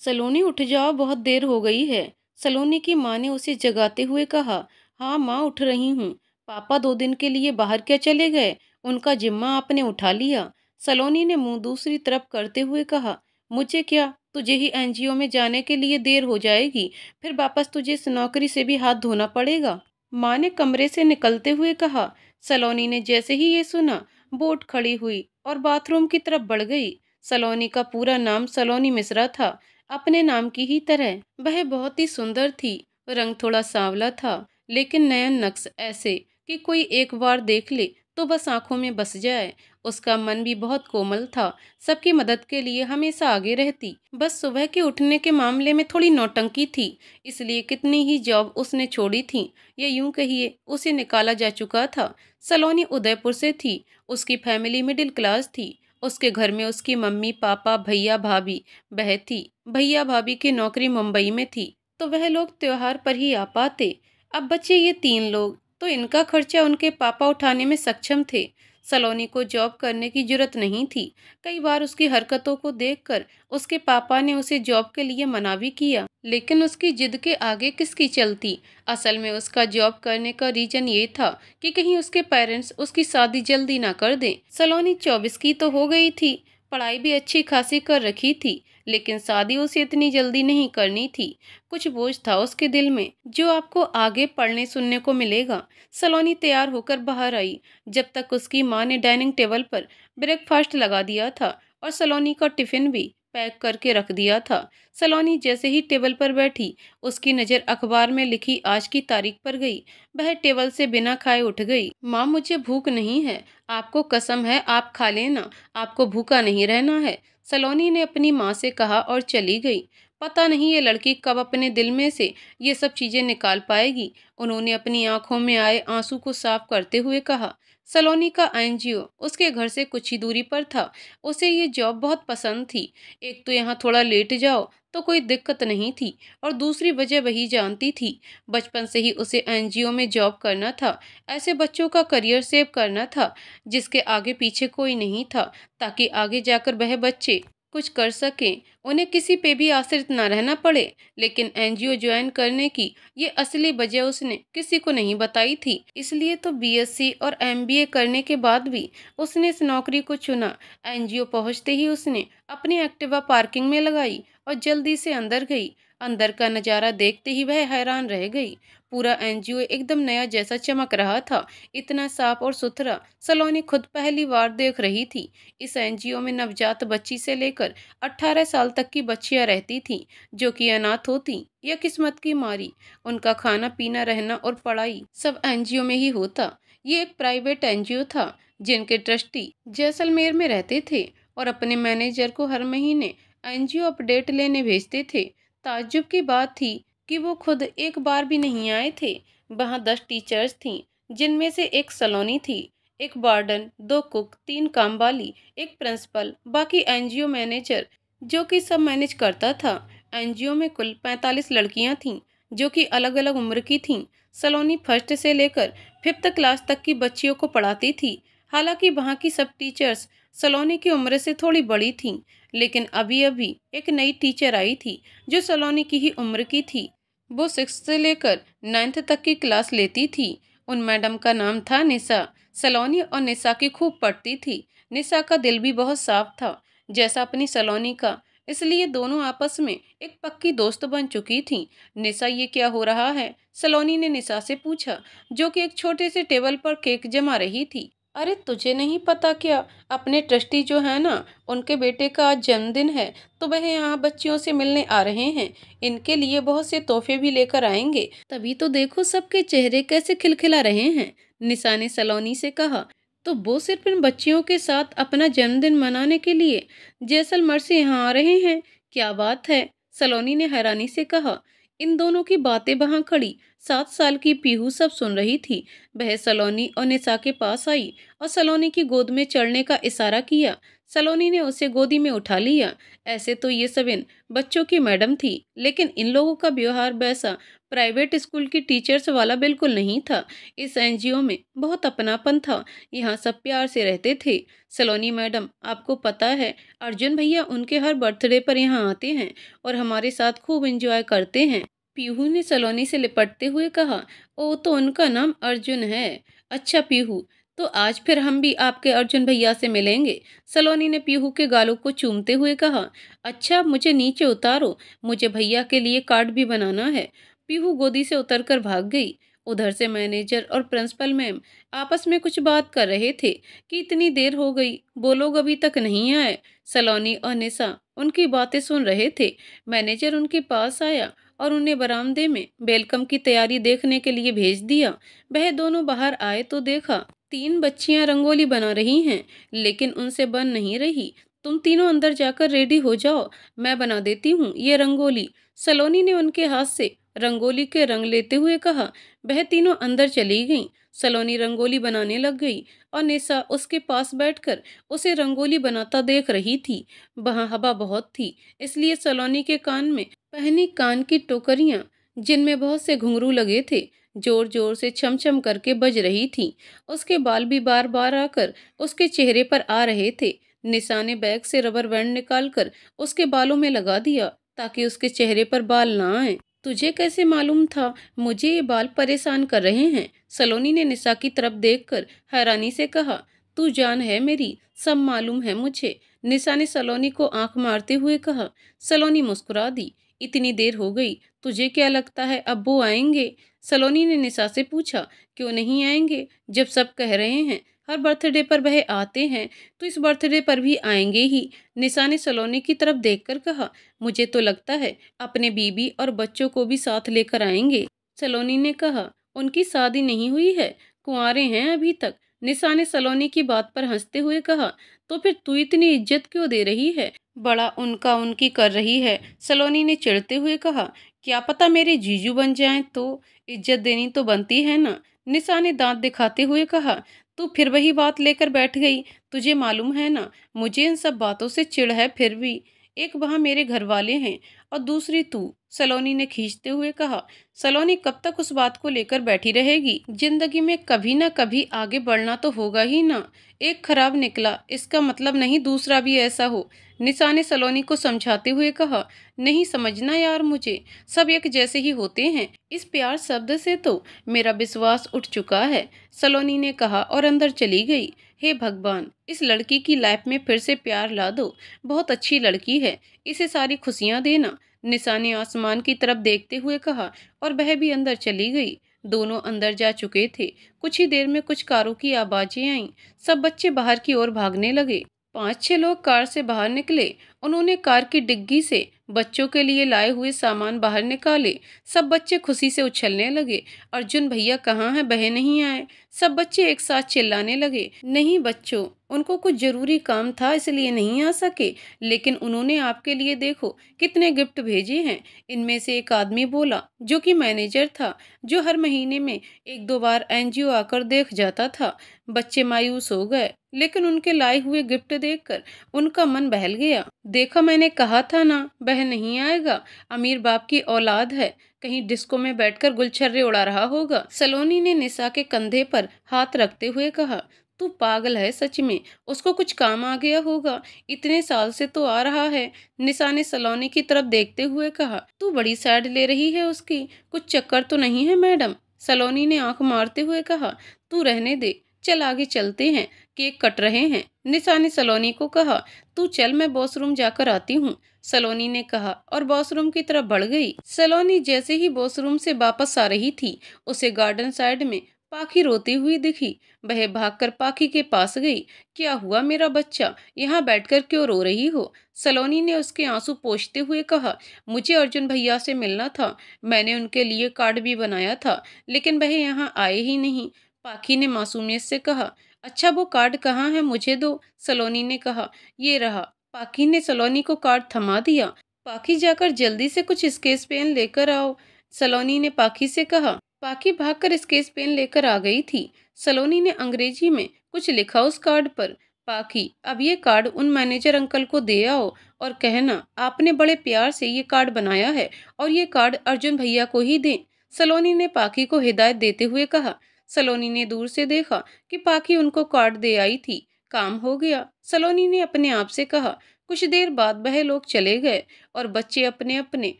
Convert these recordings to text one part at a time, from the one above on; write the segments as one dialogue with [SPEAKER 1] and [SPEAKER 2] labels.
[SPEAKER 1] सलोनी उठ जाओ, बहुत देर हो गई है। सलोनी की माँ ने उसे जगाते हुए कहा। हाँ माँ, उठ रही हूँ। पापा 2 दिन के लिए बाहर क्या चले गए? उनका जिम्मा आपने उठा लिया। सलोनी ने मुंह दूसरी तरफ करते हुए कहा। मुझे क्या, तुझे ही एनजीओ में जाने के लिए देर हो जाएगी, फिर वापस तुझे इस नौकरी से भी हाथ धोना पड़ेगा। माँ ने कमरे से निकलते हुए कहा। सलोनी ने जैसे ही ये सुना, वो उठ खड़ी हुई और बाथरूम की तरफ बढ़ गई। सलोनी का पूरा नाम सलोनी मिश्रा था, अपने नाम की ही तरह। वह बहुत ही सुंदर थी। रंग थोड़ा सांवला था, लेकिन नयन नक्श ऐसे कि कोई एक बार देख ले तो बस आंखों में बस जाए। उसका मन भी बहुत कोमल था, सबकी मदद के लिए हमेशा आगे रहती। बस सुबह के उठने के मामले में थोड़ी नौटंकी थी, इसलिए कितनी ही जॉब उसने छोड़ी थी, या यूं कहिए उसे निकाला जा चुका था। सलोनी उदयपुर से थी, उसकी फैमिली मिडिल क्लास थी। उसके घर में उसकी मम्मी पापा भैया भाभी वह थी। भैया भाभी की नौकरी मुंबई में थी, तो वह लोग त्योहार पर ही आ पाते। अब बचे ये 3 लोग, तो इनका खर्चा उनके पापा उठाने में सक्षम थे। सलोनी को जॉब करने की जरूरत नहीं थी। कई बार उसकी हरकतों को देखकर उसके पापा ने उसे जॉब के लिए मना भी किया, लेकिन उसकी जिद के आगे किसकी चलती। असल में उसका जॉब करने का रीजन ये था कि कहीं उसके पेरेंट्स उसकी शादी जल्दी ना कर दें। सलोनी 24 की तो हो गई थी, पढ़ाई भी अच्छी खासी कर रखी थी, लेकिन शादी उसे इतनी जल्दी नहीं करनी थी। कुछ बोझ था उसके दिल में, जो आपको आगे पढ़ने सुनने को मिलेगा। सलोनी तैयार होकर बाहर आई, जब तक उसकी माँ ने डाइनिंग टेबल पर ब्रेकफास्ट लगा दिया था और सलोनी का टिफिन भी पैक करके रख दिया था। सलोनी जैसे ही टेबल पर बैठी, उसकी नज़र अखबार में लिखी आज की तारीख पर गई। वह टेबल से बिना खाए उठ गई। माँ, मुझे भूख नहीं है, आपको कसम है, आप खा लेना, आपको भूखा नहीं रहना है। सलोनी ने अपनी माँ से कहा और चली गई। पता नहीं ये लड़की कब अपने दिल में से ये सब चीजें निकाल पाएगी। उन्होंने अपनी आंखों में आए आंसू को साफ करते हुए कहा। सलोनी का एनजीओ उसके घर से कुछ ही दूरी पर था। उसे ये जॉब बहुत पसंद थी। एक तो यहाँ थोड़ा लेट जाओ तो कोई दिक्कत नहीं थी, और दूसरी वजह वही जानती थी, बचपन से ही उसे एनजीओ में जॉब करना था। ऐसे बच्चों का करियर सेव करना था जिसके आगे पीछे कोई नहीं था, ताकि आगे जाकर वह बच्चे कुछ कर सकें, उन्हें किसी पे भी आश्रित न रहना पड़े। लेकिन एनजीओ ज्वाइन करने की ये असली वजह उसने किसी को नहीं बताई थी। इसलिए तो बीएससी और एमबीए करने के बाद भी उसने इस नौकरी को चुना। एनजीओ पहुंचते ही उसने अपनी एक्टिवा पार्किंग में लगाई और जल्दी से अंदर गई। अंदर का नज़ारा देखते ही वह हैरान रह गई। पूरा एनजीओ एकदम नया जैसा चमक रहा था, इतना साफ और सुथरा सलोनी खुद पहली बार देख रही थी। इस एनजीओ में नवजात बच्ची से लेकर 18 साल तक की बच्चियां रहती थीं, जो कि अनाथ होती या किस्मत की मारी। उनका खाना पीना रहना और पढ़ाई सब एनजीओ में ही होता। ये एक प्राइवेट एनजीओ था, जिनके ट्रस्टी जैसलमेर में रहते थे और अपने मैनेजर को हर महीने एनजीओ अपडेट लेने भेजते थे। ताज्जुब की बात थी कि वो खुद एक बार भी नहीं आए थे। वहाँ 10 टीचर्स थीं, जिनमें से एक सलोनी थी। एक वार्डन, 2 कुक, 3 कामवाली, एक प्रिंसिपल, बाकी एनजीओ मैनेजर, जो कि सब मैनेज करता था। एनजीओ में कुल 45 लड़कियां थीं, जो कि अलग अलग उम्र की थीं। सलोनी फर्स्ट से लेकर 5th क्लास तक की बच्चियों को पढ़ाती थी। हालांकि वहाँ की सब टीचर्स सलोनी की उम्र से थोड़ी बड़ी थीं, लेकिन अभी अभी एक नई टीचर आई थी जो सलोनी की ही उम्र की थी। वो 6th से लेकर 9th तक की क्लास लेती थी। उन मैडम का नाम था निशा। सलोनी और निशा की खूब पढ़ती थी। निशा का दिल भी बहुत साफ था, जैसा अपनी सलोनी का, इसलिए दोनों आपस में एक पक्की दोस्त बन चुकी थीं। निशा, ये क्या हो रहा है? सलोनी ने निशा से पूछा, जो कि एक छोटे से टेबल पर केक जमा रही थी। अरे तुझे नहीं पता क्या? अपने ट्रस्टी जो है ना, उनके बेटे का आज जन्मदिन है, तो वह यहाँ बच्चियों से मिलने आ रहे हैं। इनके लिए बहुत से तोहफे भी लेकर आएंगे, तभी तो देखो सबके चेहरे कैसे खिलखिला रहे हैं। निशा ने सलोनी से कहा। तो वो सिर्फ इन बच्चियों के साथ अपना जन्मदिन मनाने के लिए जैसलमेर से यहाँ आ रहे हैं? क्या बात है, सलोनी ने हैरानी से कहा। इन दोनों की बातें वहां खड़ी 7 साल की पीहू सब सुन रही थी। वह सलोनी और निशा के पास आई और सलोनी की गोद में चढ़ने का इशारा किया। सलोनी ने उसे गोदी में उठा लिया। ऐसे तो ये सब इन बच्चों की मैडम थी, लेकिन इन लोगों का व्यवहार वैसा प्राइवेट स्कूल की टीचर्स वाला बिल्कुल नहीं था। इस एनजीओ में बहुत अपनापन था, यहाँ सब प्यार से रहते थे। सलोनी मैडम, आपको पता है, अर्जुन भैया उनके हर बर्थडे पर यहाँ आते हैं और हमारे साथ खूब एंजॉय करते हैं। पीहू ने सलोनी से लिपटते हुए कहा। ओ, तो उनका नाम अर्जुन है। अच्छा पीहू, तो आज फिर हम भी आपके अर्जुन भैया से मिलेंगे। सलोनी ने पीहू के गालों को चूमते हुए कहा। अच्छा, मुझे नीचे उतारो, मुझे भैया के लिए कार्ड भी बनाना है। पीहू गोदी से उतरकर भाग गई। उधर से मैनेजर और प्रिंसिपल मैम आपस में कुछ बात कर रहे थे कि इतनी देर हो गई, वो लोग अभी तक नहीं आए। सलोनी और निशा उनकी बातें सुन रहे थे। मैनेजर उनके पास आया और उन्हें बरामदे में वेलकम की तैयारी देखने के लिए भेज दिया। वह दोनों बाहर आए तो देखा 3 बच्चियां रंगोली बना रही हैं, लेकिन उनसे बन नहीं रही। तुम तीनों अंदर जाकर रेडी हो जाओ, मैं बना देती हूँ ये रंगोली। सलोनी ने उनके हाथ से रंगोली के रंग लेते हुए कहा। वह तीनों अंदर चली गईं। सलोनी रंगोली बनाने लग गई और निशा उसके पास बैठकर उसे रंगोली बनाता देख रही थी। वहाँ हवा बहुत थी, इसलिए सलोनी के कान में पहनी कान की टोकरियां, जिनमें बहुत से घुंघरू लगे थे, जोर जोर से छम छम करके बज रही थीं। उसके बाल भी बार बार आकर उसके चेहरे पर आ रहे थे। निशा ने बैग से रबर बैंड निकालकर उसके बालों में लगा दिया ताकि उसके चेहरे पर बाल ना आए। तुझे कैसे मालूम था मुझे ये बाल परेशान कर रहे हैं? सलोनी ने निशा की तरफ देखकर हैरानी से कहा। तू जान है मेरी, सब मालूम है मुझे। निशा ने सलोनी को आंख मारते हुए कहा। सलोनी मुस्कुरा दी। इतनी देर हो गई, तुझे क्या लगता है अब वो आएंगे? सलोनी ने निशा से पूछा। क्यों नहीं आएंगे, जब सब कह रहे हैं हर बर्थडे पर वह आते हैं, तो इस बर्थडे पर भी आएंगे ही। निशा ने सलोनी की तरफ देखकर कहा। मुझे तो लगता है अपने बीबी और बच्चों को भी साथ लेकर आएंगे। सलोनी ने कहा। उनकी शादी नहीं हुई है, कुंवारे हैं अभी तक। निशा ने सलोनी की बात पर हंसते हुए कहा। तो फिर तू इतनी इज्जत क्यों दे रही है? बड़ा उनका उनकी कर रही है, सलोनी ने चिढ़ते हुए कहा। क्या पता मेरे जीजू बन जाएं तो? इज्जत देनी तो बनती है ना, निशा ने दांत दिखाते हुए कहा। तू फिर वही बात लेकर बैठ गई। तुझे मालूम है ना, मुझे इन सब बातों से चिढ़ है। फिर भी एक वहाँ मेरे घर वाले हैं और दूसरी तू, सलोनी ने खींचते हुए कहा। सलोनी कब तक उस बात को लेकर बैठी रहेगी? जिंदगी में कभी ना कभी आगे बढ़ना तो होगा ही ना। एक खराब निकला, इसका मतलब नहीं दूसरा भी ऐसा हो। निशा ने सलोनी को समझाते हुए कहा। नहीं समझना यार, मुझे सब एक जैसे ही होते हैं। इस प्यार शब्द से तो मेरा विश्वास उठ चुका है, सलोनी ने कहा और अंदर चली गई। हे भगवान, इस लड़की की लाइफ में फिर से प्यार ला दो। बहुत अच्छी लड़की है, इसे सारी खुशियां देना, निशा ने आसमान की तरफ देखते हुए कहा और वह भी अंदर चली गई। दोनों अंदर जा चुके थे। कुछ ही देर में कुछ कारों की आवाजें आईं। सब बच्चे बाहर की ओर भागने लगे। 5-6 लोग कार से बाहर निकले। उन्होंने कार की डिग्गी से बच्चों के लिए लाए हुए सामान बाहर निकाले। सब बच्चे खुशी से उछलने लगे। अर्जुन भैया कहाँ हैं, बहे नहीं आए? सब बच्चे एक साथ चिल्लाने लगे। नहीं बच्चों, उनको कुछ जरूरी काम था इसलिए नहीं आ सके, लेकिन उन्होंने आपके लिए देखो कितने गिफ्ट भेजे हैं। इनमें से एक आदमी बोला, जो कि मैनेजर था, जो हर महीने में 1-2 बार एनजीओ आकर देख जाता था। बच्चे मायूस हो गए, लेकिन उनके लाए हुए गिफ्ट देखकर उनका मन बहल गया। देखा, मैंने कहा था ना, वह नहीं आएगा। अमीर बाप की औलाद है, कहीं डिस्को में बैठकर गुलछर्रे उड़ा रहा होगा। सलोनी ने निशा के कंधे पर हाथ रखते हुए कहा। तू पागल है सच में, उसको कुछ काम आ गया होगा, इतने साल से तो आ रहा है। निशा ने सलोनी की तरफ देखते हुए कहा। तू बड़ी सैड ले रही है उसकी, कुछ चक्कर तो नहीं है मैडम? सलोनी ने आंख मारते हुए कहा। तू रहने दे, चल आगे चलते हैं, केक कट रहे हैं। निशा ने सलोनी को कहा। तू चल, मैं वॉशरूम जाकर आती हूँ, सलोनी ने कहा और वॉशरूम की तरफ बढ़ गई। सलोनी जैसे ही वॉशरूम से वापस आ रही थी, उसे गार्डन साइड में पाखी रोती हुई दिखी। वह भागकर पाखी के पास गई। क्या हुआ मेरा बच्चा, यहाँ बैठकर क्यों रो रही हो? सलोनी ने उसके आंसू पोंछते हुए कहा। मुझे अर्जुन भैया से मिलना था, मैंने उनके लिए कार्ड भी बनाया था, लेकिन वह यहाँ आए ही नहीं। पाखी ने मासूमियत से कहा। अच्छा, वो कार्ड कहाँ है, मुझे दो, सलोनी ने कहा। ये रहा। पाखी ने सलोनी को कार्ड थमा दिया। पाखी जाकर जल्दी से कुछ स्केच पेन लेकर आओ, सलोनी ने पाखी से कहा। पाखी भागकर स्केच पेन लेकर आ गई थी। सलोनी ने अंग्रेजी में कुछ लिखा उस कार्ड पर। पाखी, अब ये कार्ड उन मैनेजर अंकल को दे आओ और कहना आपने बड़े प्यार से ये कार्ड बनाया है और ये कार्ड अर्जुन भैया को ही दें। सलोनी ने पाखी को हिदायत देते हुए कहा। सलोनी ने दूर से देखा कि पाखी उनको कार्ड दे आई थी। काम हो गया, सलोनी ने अपने आप से कहा। कुछ देर बाद वह लोग चले गए और बच्चे अपने अपने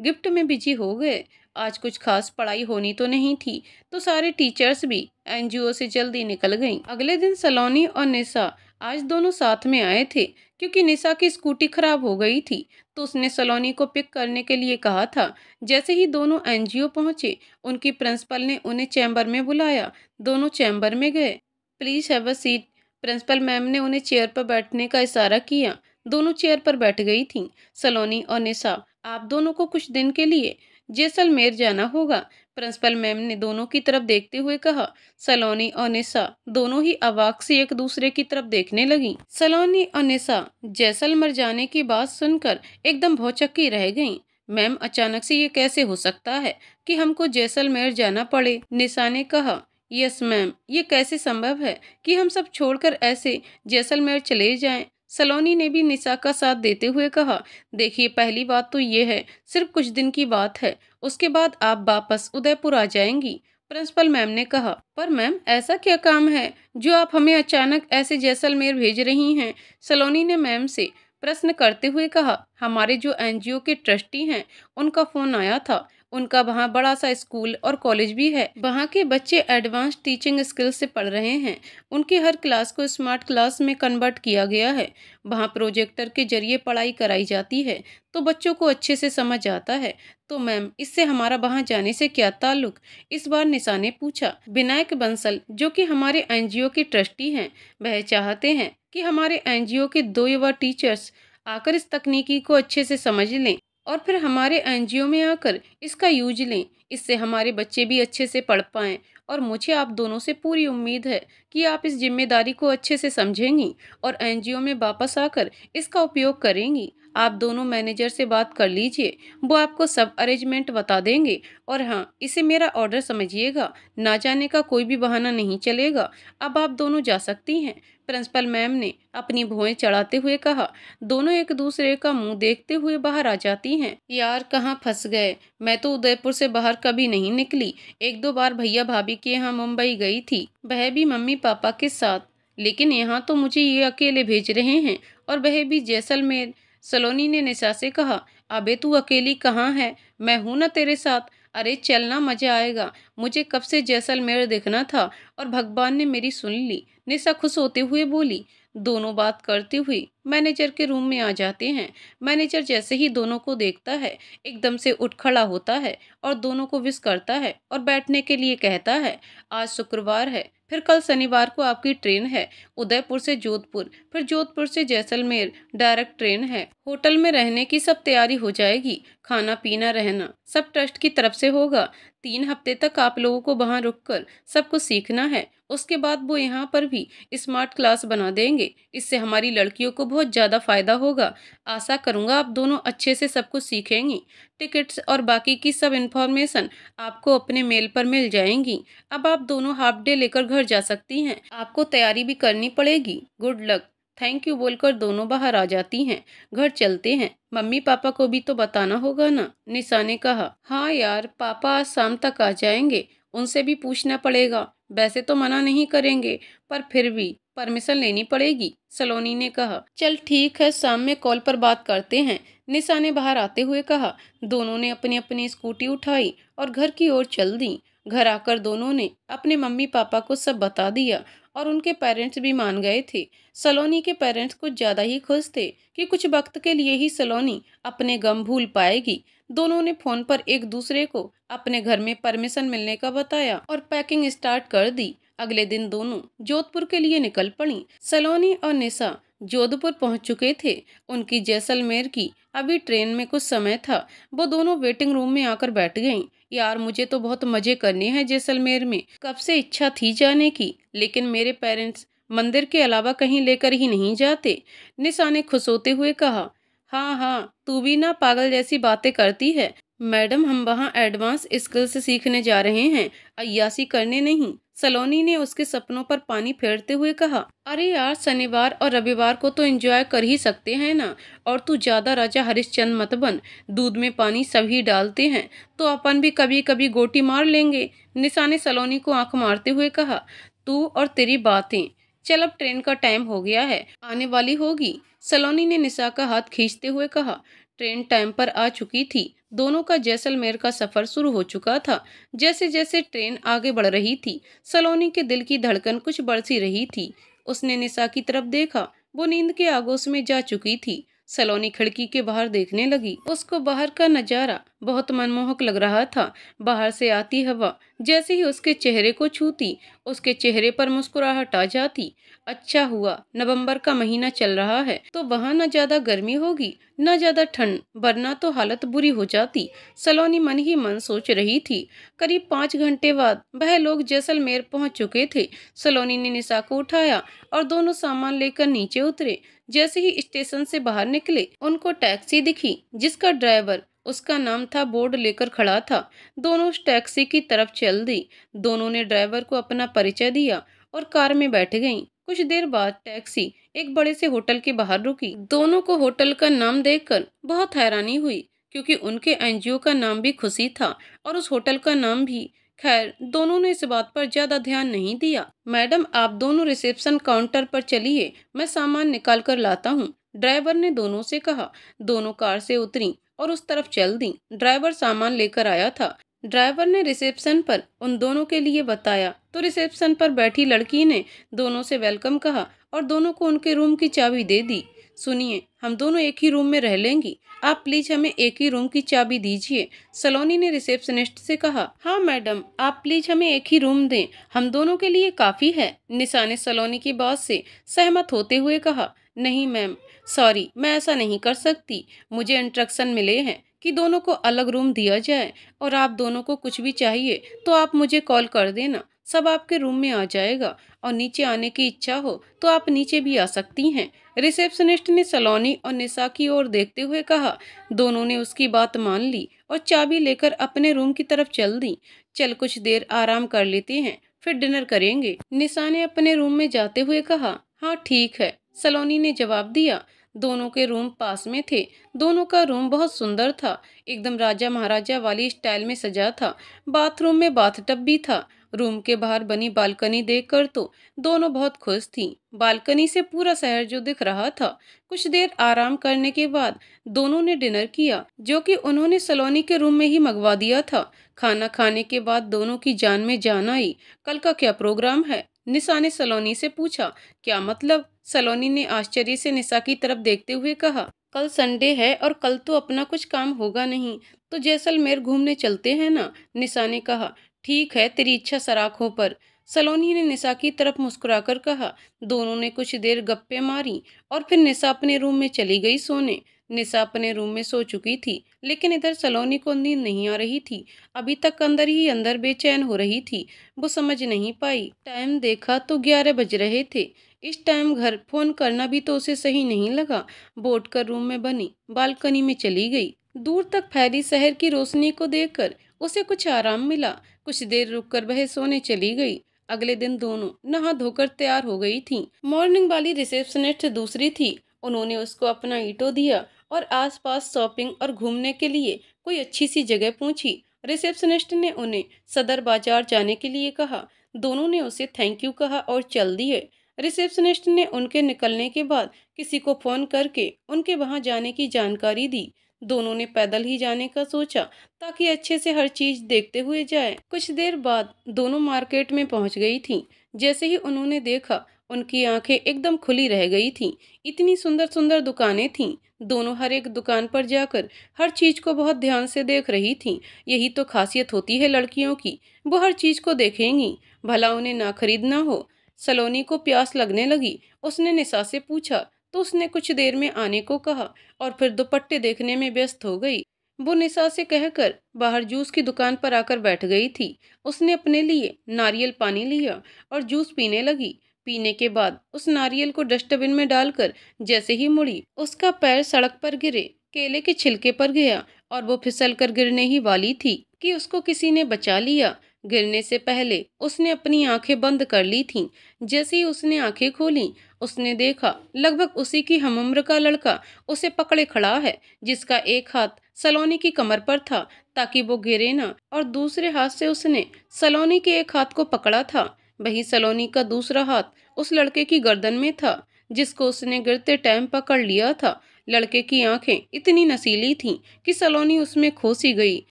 [SPEAKER 1] गिफ्ट में बिजी हो गए। आज कुछ खास पढ़ाई होनी तो नहीं थी, तो सारे टीचर्स भी एनजीओ से जल्दी निकल गईं। अगले दिन सलोनी और निशा आज दोनों साथ में आए थे, क्योंकि निशा की स्कूटी खराब हो गई थी तो उसने सलोनी को पिक करने के लिए कहा था। जैसे ही दोनों एनजीओ पहुंचे, उनकी प्रिंसिपल ने उन्हें चैम्बर में बुलाया। दोनों चैम्बर में गए। Please have a seat. Principal ma'am ने उन्हें चेयर पर बैठने का इशारा किया। दोनों चेयर पर बैठ गई थीं। सलोनी और निशा, आप दोनों को कुछ दिन के लिए जैसलमेर जाना होगा, प्रिंसिपल मैम ने दोनों की तरफ देखते हुए कहा। सलोनी और निशा दोनों ही अवाक से एक दूसरे की तरफ देखने लगी। सलोनी और निशा जैसलमेर जाने की बात सुनकर एकदम भौचक्की रह गईं। मैम, अचानक से ये कैसे हो सकता है कि हमको जैसलमेर जाना पड़े? निशा ने कहा। यस मैम, ये कैसे संभव है कि हम सब छोड़कर ऐसे जैसलमेर चले जाएं? सलोनी ने भी निशा का साथ देते हुए कहा। देखिए, पहली बात तो ये है, सिर्फ कुछ दिन की बात है, उसके बाद आप वापस उदयपुर आ जाएंगी, प्रिंसिपल मैम ने कहा। पर मैम, ऐसा क्या काम है जो आप हमें अचानक ऐसे जैसलमेर भेज रही हैं? सलोनी ने मैम से प्रश्न करते हुए कहा। हमारे जो एनजीओ के ट्रस्टी हैं, उनका फोन आया था। उनका वहाँ बड़ा सा स्कूल और कॉलेज भी है। वहाँ के बच्चे एडवांस टीचिंग स्किल्स से पढ़ रहे हैं। उनकी हर क्लास को स्मार्ट क्लास में कन्वर्ट किया गया है। वहाँ प्रोजेक्टर के जरिए पढ़ाई कराई जाती है, तो बच्चों को अच्छे से समझ आता है। तो मैम, इससे हमारा वहाँ जाने से क्या ताल्लुक? इस बार निशा ने पूछा। विनायक बंसल, जो कि हमारे एनजीओ के ट्रस्टी हैं, वह चाहते हैं कि हमारे एनजीओ के 2 युवा टीचर्स आकर इस तकनीकी को अच्छे से समझ लें और फिर हमारे एनजीओ में आकर इसका यूज लें। इससे हमारे बच्चे भी अच्छे से पढ़ पाएं और मुझे आप दोनों से पूरी उम्मीद है कि आप इस जिम्मेदारी को अच्छे से समझेंगी और एनजीओ में वापस आकर इसका उपयोग करेंगी। आप दोनों मैनेजर से बात कर लीजिए, वो आपको सब अरेंजमेंट बता देंगे। और हाँ, इसे मेरा ऑर्डर समझिएगा, ना जाने का कोई भी बहाना नहीं चलेगा। अब आप दोनों जा सकती हैं, प्रिंसिपल मैम ने अपनी भौहें चढ़ाते हुए कहा। दोनों एक दूसरे का मुंह देखते हुए बाहर आ जाती हैं। यार, कहाँ फंस गए? मैं तो उदयपुर से बाहर कभी नहीं निकली। 1-2 बार भैया भाभी के यहाँ मुंबई गई थी, वह भी मम्मी पापा के साथ, लेकिन यहाँ तो मुझे ये अकेले भेज रहे हैं, और वह भी जैसलमेर। सलोनी ने निशा से कहा। अबे तू अकेली कहाँ है? मैं हूं ना तेरे साथ। अरे चलना, मजा आएगा। मुझे कब से जैसलमेर देखना था और भगवान ने मेरी सुन ली, निशा खुश होते हुए बोली। दोनों बात करती हुई मैनेजर के रूम में आ जाते हैं। मैनेजर जैसे ही दोनों को देखता है, एकदम से उठ खड़ा होता है और दोनों को विश करता है और बैठने के लिए कहता है। आज शुक्रवार है, फिर कल शनिवार को आपकी ट्रेन है, उदयपुर से जोधपुर, फिर जोधपुर से जैसलमेर डायरेक्ट ट्रेन है। होटल में रहने की सब तैयारी हो जाएगी। खाना पीना रहना सब ट्रस्ट की तरफ से होगा। 3 हफ्ते तक आप लोगों को वहाँ रुककर सब कुछ सीखना है। उसके बाद वो यहाँ पर भी स्मार्ट क्लास बना देंगे। इससे हमारी लड़कियों को बहुत ज़्यादा फायदा होगा। आशा करूँगा आप दोनों अच्छे से सब कुछ सीखेंगी। टिकट्स और बाकी की सब इन्फॉर्मेशन आपको अपने मेल पर मिल जाएंगी। अब आप दोनों हाफ डे लेकर घर जा सकती हैं। आपको तैयारी भी करनी पड़ेगी। Good luck. थैंक यू बोलकर दोनों बाहर आ जाती हैं। घर चलते हैं, मम्मी पापा को भी तो बताना होगा ना, निशा ने कहा। हाँ यार, पापा आज शाम तक आ जाएंगे, उनसे भी पूछना पड़ेगा। वैसे तो मना नहीं करेंगे, पर फिर भी परमिशन लेनी पड़ेगी, सलोनी ने कहा। चल ठीक है, शाम में कॉल पर बात करते हैं, निशा ने बाहर आते हुए कहा। दोनों ने अपनी अपनी स्कूटी उठाई और घर की ओर चल दी। घर आकर दोनों ने अपने मम्मी पापा को सब बता दिया और उनके पेरेंट्स भी मान गए थे। सलोनी के पेरेंट्स कुछ ज्यादा ही खुश थे कि कुछ वक्त के लिए ही सलोनी अपने गम भूल पाएगी। दोनों ने फोन पर एक दूसरे को अपने घर में परमिशन मिलने का बताया और पैकिंग स्टार्ट कर दी। अगले दिन दोनों जोधपुर के लिए निकल पड़ी। सलोनी और निशा जोधपुर पहुंच चुके थे। उनकी जैसलमेर की अभी ट्रेन में कुछ समय था। वो दोनों वेटिंग रूम में आकर बैठ गईं। यार, मुझे तो बहुत मजे करने हैं जैसलमेर में, कब से इच्छा थी जाने की, लेकिन मेरे पेरेंट्स मंदिर के अलावा कहीं लेकर ही नहीं जाते, निशा ने खुश होते हुए कहा। हाँ हाँ, तू भी ना पागल जैसी बातें करती है। मैडम हम वहाँ एडवांस स्किल्स सीखने जा रहे हैं, अय्यासी करने नहीं। सलोनी ने उसके सपनों पर पानी फेरते हुए कहा। अरे यार, शनिवार और रविवार को तो एंजॉय कर ही सकते हैं ना। और तू ज्यादा राजा हरिश्चंद्र मत बन, दूध में पानी सभी डालते हैं, तो अपन भी कभी कभी गोटी मार लेंगे। निशा ने सलोनी को आंख मारते हुए कहा। तू और तेरी बातें। चल अब ट्रेन का टाइम हो गया है, आने वाली होगी। सलोनी ने निशा का हाथ खींचते हुए कहा। ट्रेन टाइम पर आ चुकी थी। दोनों का जैसलमेर का सफर शुरू हो चुका था। जैसे जैसे ट्रेन आगे बढ़ रही थी, सलोनी के दिल की धड़कन कुछ बढ़ सी रही थी। उसने निशा की तरफ देखा। वो नींद के आगोश में जा चुकी थी। सलोनी खिड़की के बाहर देखने लगी। उसको बाहर का नजारा बहुत मनमोहक लग रहा था। बाहर से आती हवा जैसे ही उसके चेहरे को छूती, उसके चेहरे पर मुस्कुराहट आ जाती। अच्छा हुआ नवंबर का महीना चल रहा है, तो वहाँ न ज्यादा गर्मी होगी न ज्यादा ठंड, वरना तो हालत बुरी हो जाती। सलोनी मन ही मन सोच रही थी। करीब 5 घंटे बाद वह लोग जैसलमेर पहुंच चुके थे। सलोनी ने निशा को उठाया और दोनों सामान लेकर नीचे उतरे। जैसे ही स्टेशन से बाहर निकले, उनको टैक्सी दिखी जिसका ड्राइवर उसका नाम था बोर्ड लेकर खड़ा था। दोनों उस टैक्सी की तरफ चल दी। दोनों ने ड्राइवर को अपना परिचय दिया और कार में बैठ गईं। कुछ देर बाद टैक्सी एक बड़े से होटल के बाहर रुकी। दोनों को होटल का नाम देखकर बहुत हैरानी हुई, क्योंकि उनके एनजीओ का नाम भी खुशी था और उस होटल का नाम भी। खैर, दोनों ने इस बात पर ज्यादा ध्यान नहीं दिया। मैडम आप दोनों रिसेप्शन काउंटर पर चलिए, मैं सामान निकाल कर लाता हूँ, ड्राइवर ने दोनों से कहा। दोनों कार से उतरी और उस तरफ चल दी। ड्राइवर सामान लेकर आया था। ड्राइवर ने रिसेप्शन पर उन दोनों के लिए बताया, तो रिसेप्शन पर बैठी लड़की ने दोनों से वेलकम कहा और दोनों को उनके रूम की चाबी दे दी। सुनिए, हम दोनों एक ही रूम में रह लेंगी, आप प्लीज हमें एक ही रूम की चाबी दीजिए, सलोनी ने रिसेप्शनिस्ट से कहा। हाँ मैडम, आप प्लीज हमें एक ही रूम दें, हम दोनों के लिए काफी है, निशा ने सलोनी की बात से सहमत होते हुए कहा। नहीं मैम, सॉरी, मैं ऐसा नहीं कर सकती। मुझे इंस्ट्रक्शन मिले हैं कि दोनों को अलग रूम दिया जाए, और आप दोनों को कुछ भी चाहिए तो आप मुझे कॉल कर देना, सब आपके रूम में आ जाएगा। और नीचे आने की इच्छा हो तो आप नीचे भी आ सकती हैं, रिसेप्शनिस्ट ने सलोनी और निशा की ओर देखते हुए कहा। दोनों ने उसकी बात मान ली और चाबी लेकर अपने रूम की तरफ चल दी। चल कुछ देर आराम कर लेते हैं, फिर डिनर करेंगे, निशा ने अपने रूम में जाते हुए कहा। हाँ ठीक है, सलोनी ने जवाब दिया। दोनों के रूम पास में थे। दोनों का रूम बहुत सुंदर था, एकदम राजा महाराजा वाली स्टाइल में सजा था। बाथरूम में बाथटब भी था। रूम के बाहर बनी बालकनी देखकर तो दोनों बहुत खुश थीं। बालकनी से पूरा शहर जो दिख रहा था। कुछ देर आराम करने के बाद दोनों ने डिनर किया, जो कि उन्होंने सलोनी के रूम में ही मंगवा दिया था। खाना खाने के बाद दोनों की जान में जान आई। कल का क्या प्रोग्राम है, निशा ने सलोनी से पूछा। क्या मतलब, सलोनी ने आश्चर्य से निशा की तरफ देखते हुए कहा। कल संडे है और कल तो अपना कुछ काम होगा नहीं, तो जैसलमेर घूमने चलते हैं ना, निशा ने कहा। ठीक है, तेरी इच्छा सराखों पर, सलोनी ने निशा की तरफ मुस्कुराकर कहा। दोनों ने कुछ देर गप्पे मारी और फिर निशा अपने रूम में चली गई सोने। निशा अपने रूम में सो चुकी थी, लेकिन इधर सलोनी को नींद नहीं आ रही थी। अभी तक अंदर ही अंदर बेचैन हो रही थी। वो समझ नहीं पाई। टाइम देखा तो 11 बज रहे थे। इस टाइम घर फोन करना भी तो उसे सही नहीं लगा। बोर्ड कर रूम में बनी बालकनी में चली गई। दूर तक फैली शहर की रोशनी को देखकर उसे कुछ आराम मिला। कुछ देर रुककर वह सोने चली गई। अगले दिन दोनों नहा धोकर तैयार हो गई थीं। मॉर्निंग वाली रिसेप्शनिस्ट दूसरी थी। उन्होंने उसको अपना ईंटो दिया और आसपास शॉपिंग और घूमने के लिए कोई अच्छी सी जगह पूछी। रिसेप्शनिस्ट ने उन्हें सदर बाजार जाने के लिए कहा। दोनों ने उसे थैंक यू कहा और चल दिए। रिसेप्शनिस्ट ने उनके निकलने के बाद किसी को फोन करके उनके वहां जाने की जानकारी दी। दोनों ने पैदल ही जाने का सोचा, ताकि अच्छे से हर चीज देखते हुए जाए। कुछ देर बाद दोनों मार्केट में पहुंच गई थीं। जैसे ही उन्होंने देखा, उनकी आंखें एकदम खुली रह गई थीं। इतनी सुंदर सुंदर दुकानें थीं। दोनों हर एक दुकान पर जाकर हर चीज को बहुत ध्यान से देख रही थीं। यही तो खासियत होती है लड़कियों की, वो हर चीज को देखेंगी, भला उन्हें ना खरीदना हो। सलोनी को प्यास लगने लगी। उसने निशा से पूछा, तो उसने कुछ देर में आने को कहा और फिर दुपट्टे देखने में व्यस्त हो गई। वो निशा से कहकर बाहर जूस की दुकान पर आकर बैठ गई थी। उसने अपने लिए नारियल पानी लिया और जूस पीने लगी। पीने के बाद उस नारियल को डस्टबिन में डालकर जैसे ही मुड़ी, उसका पैर सड़क पर गिरे केले के छिलके पर गया और वो फिसल कर गिरने ही वाली थी कि उसको किसी ने बचा लिया। गिरने से पहले उसने अपनी आंखें बंद कर ली थीं। जैसे ही उसने आंखें खोली, उसने देखा लगभग उसी की हमउम्र का लड़का उसे पकड़े खड़ा है, जिसका एक हाथ सलोनी की कमर पर था ताकि वो गिरे ना, और दूसरे हाथ से उसने सलोनी के एक हाथ को पकड़ा था। वहीं सलोनी का दूसरा हाथ उस लड़के की गर्दन में था जिसको उसने गिरते टाइम पकड़ लिया था। लड़के की आंखें इतनी नसीली थीं कि सलोनी उसमें खो सी गई।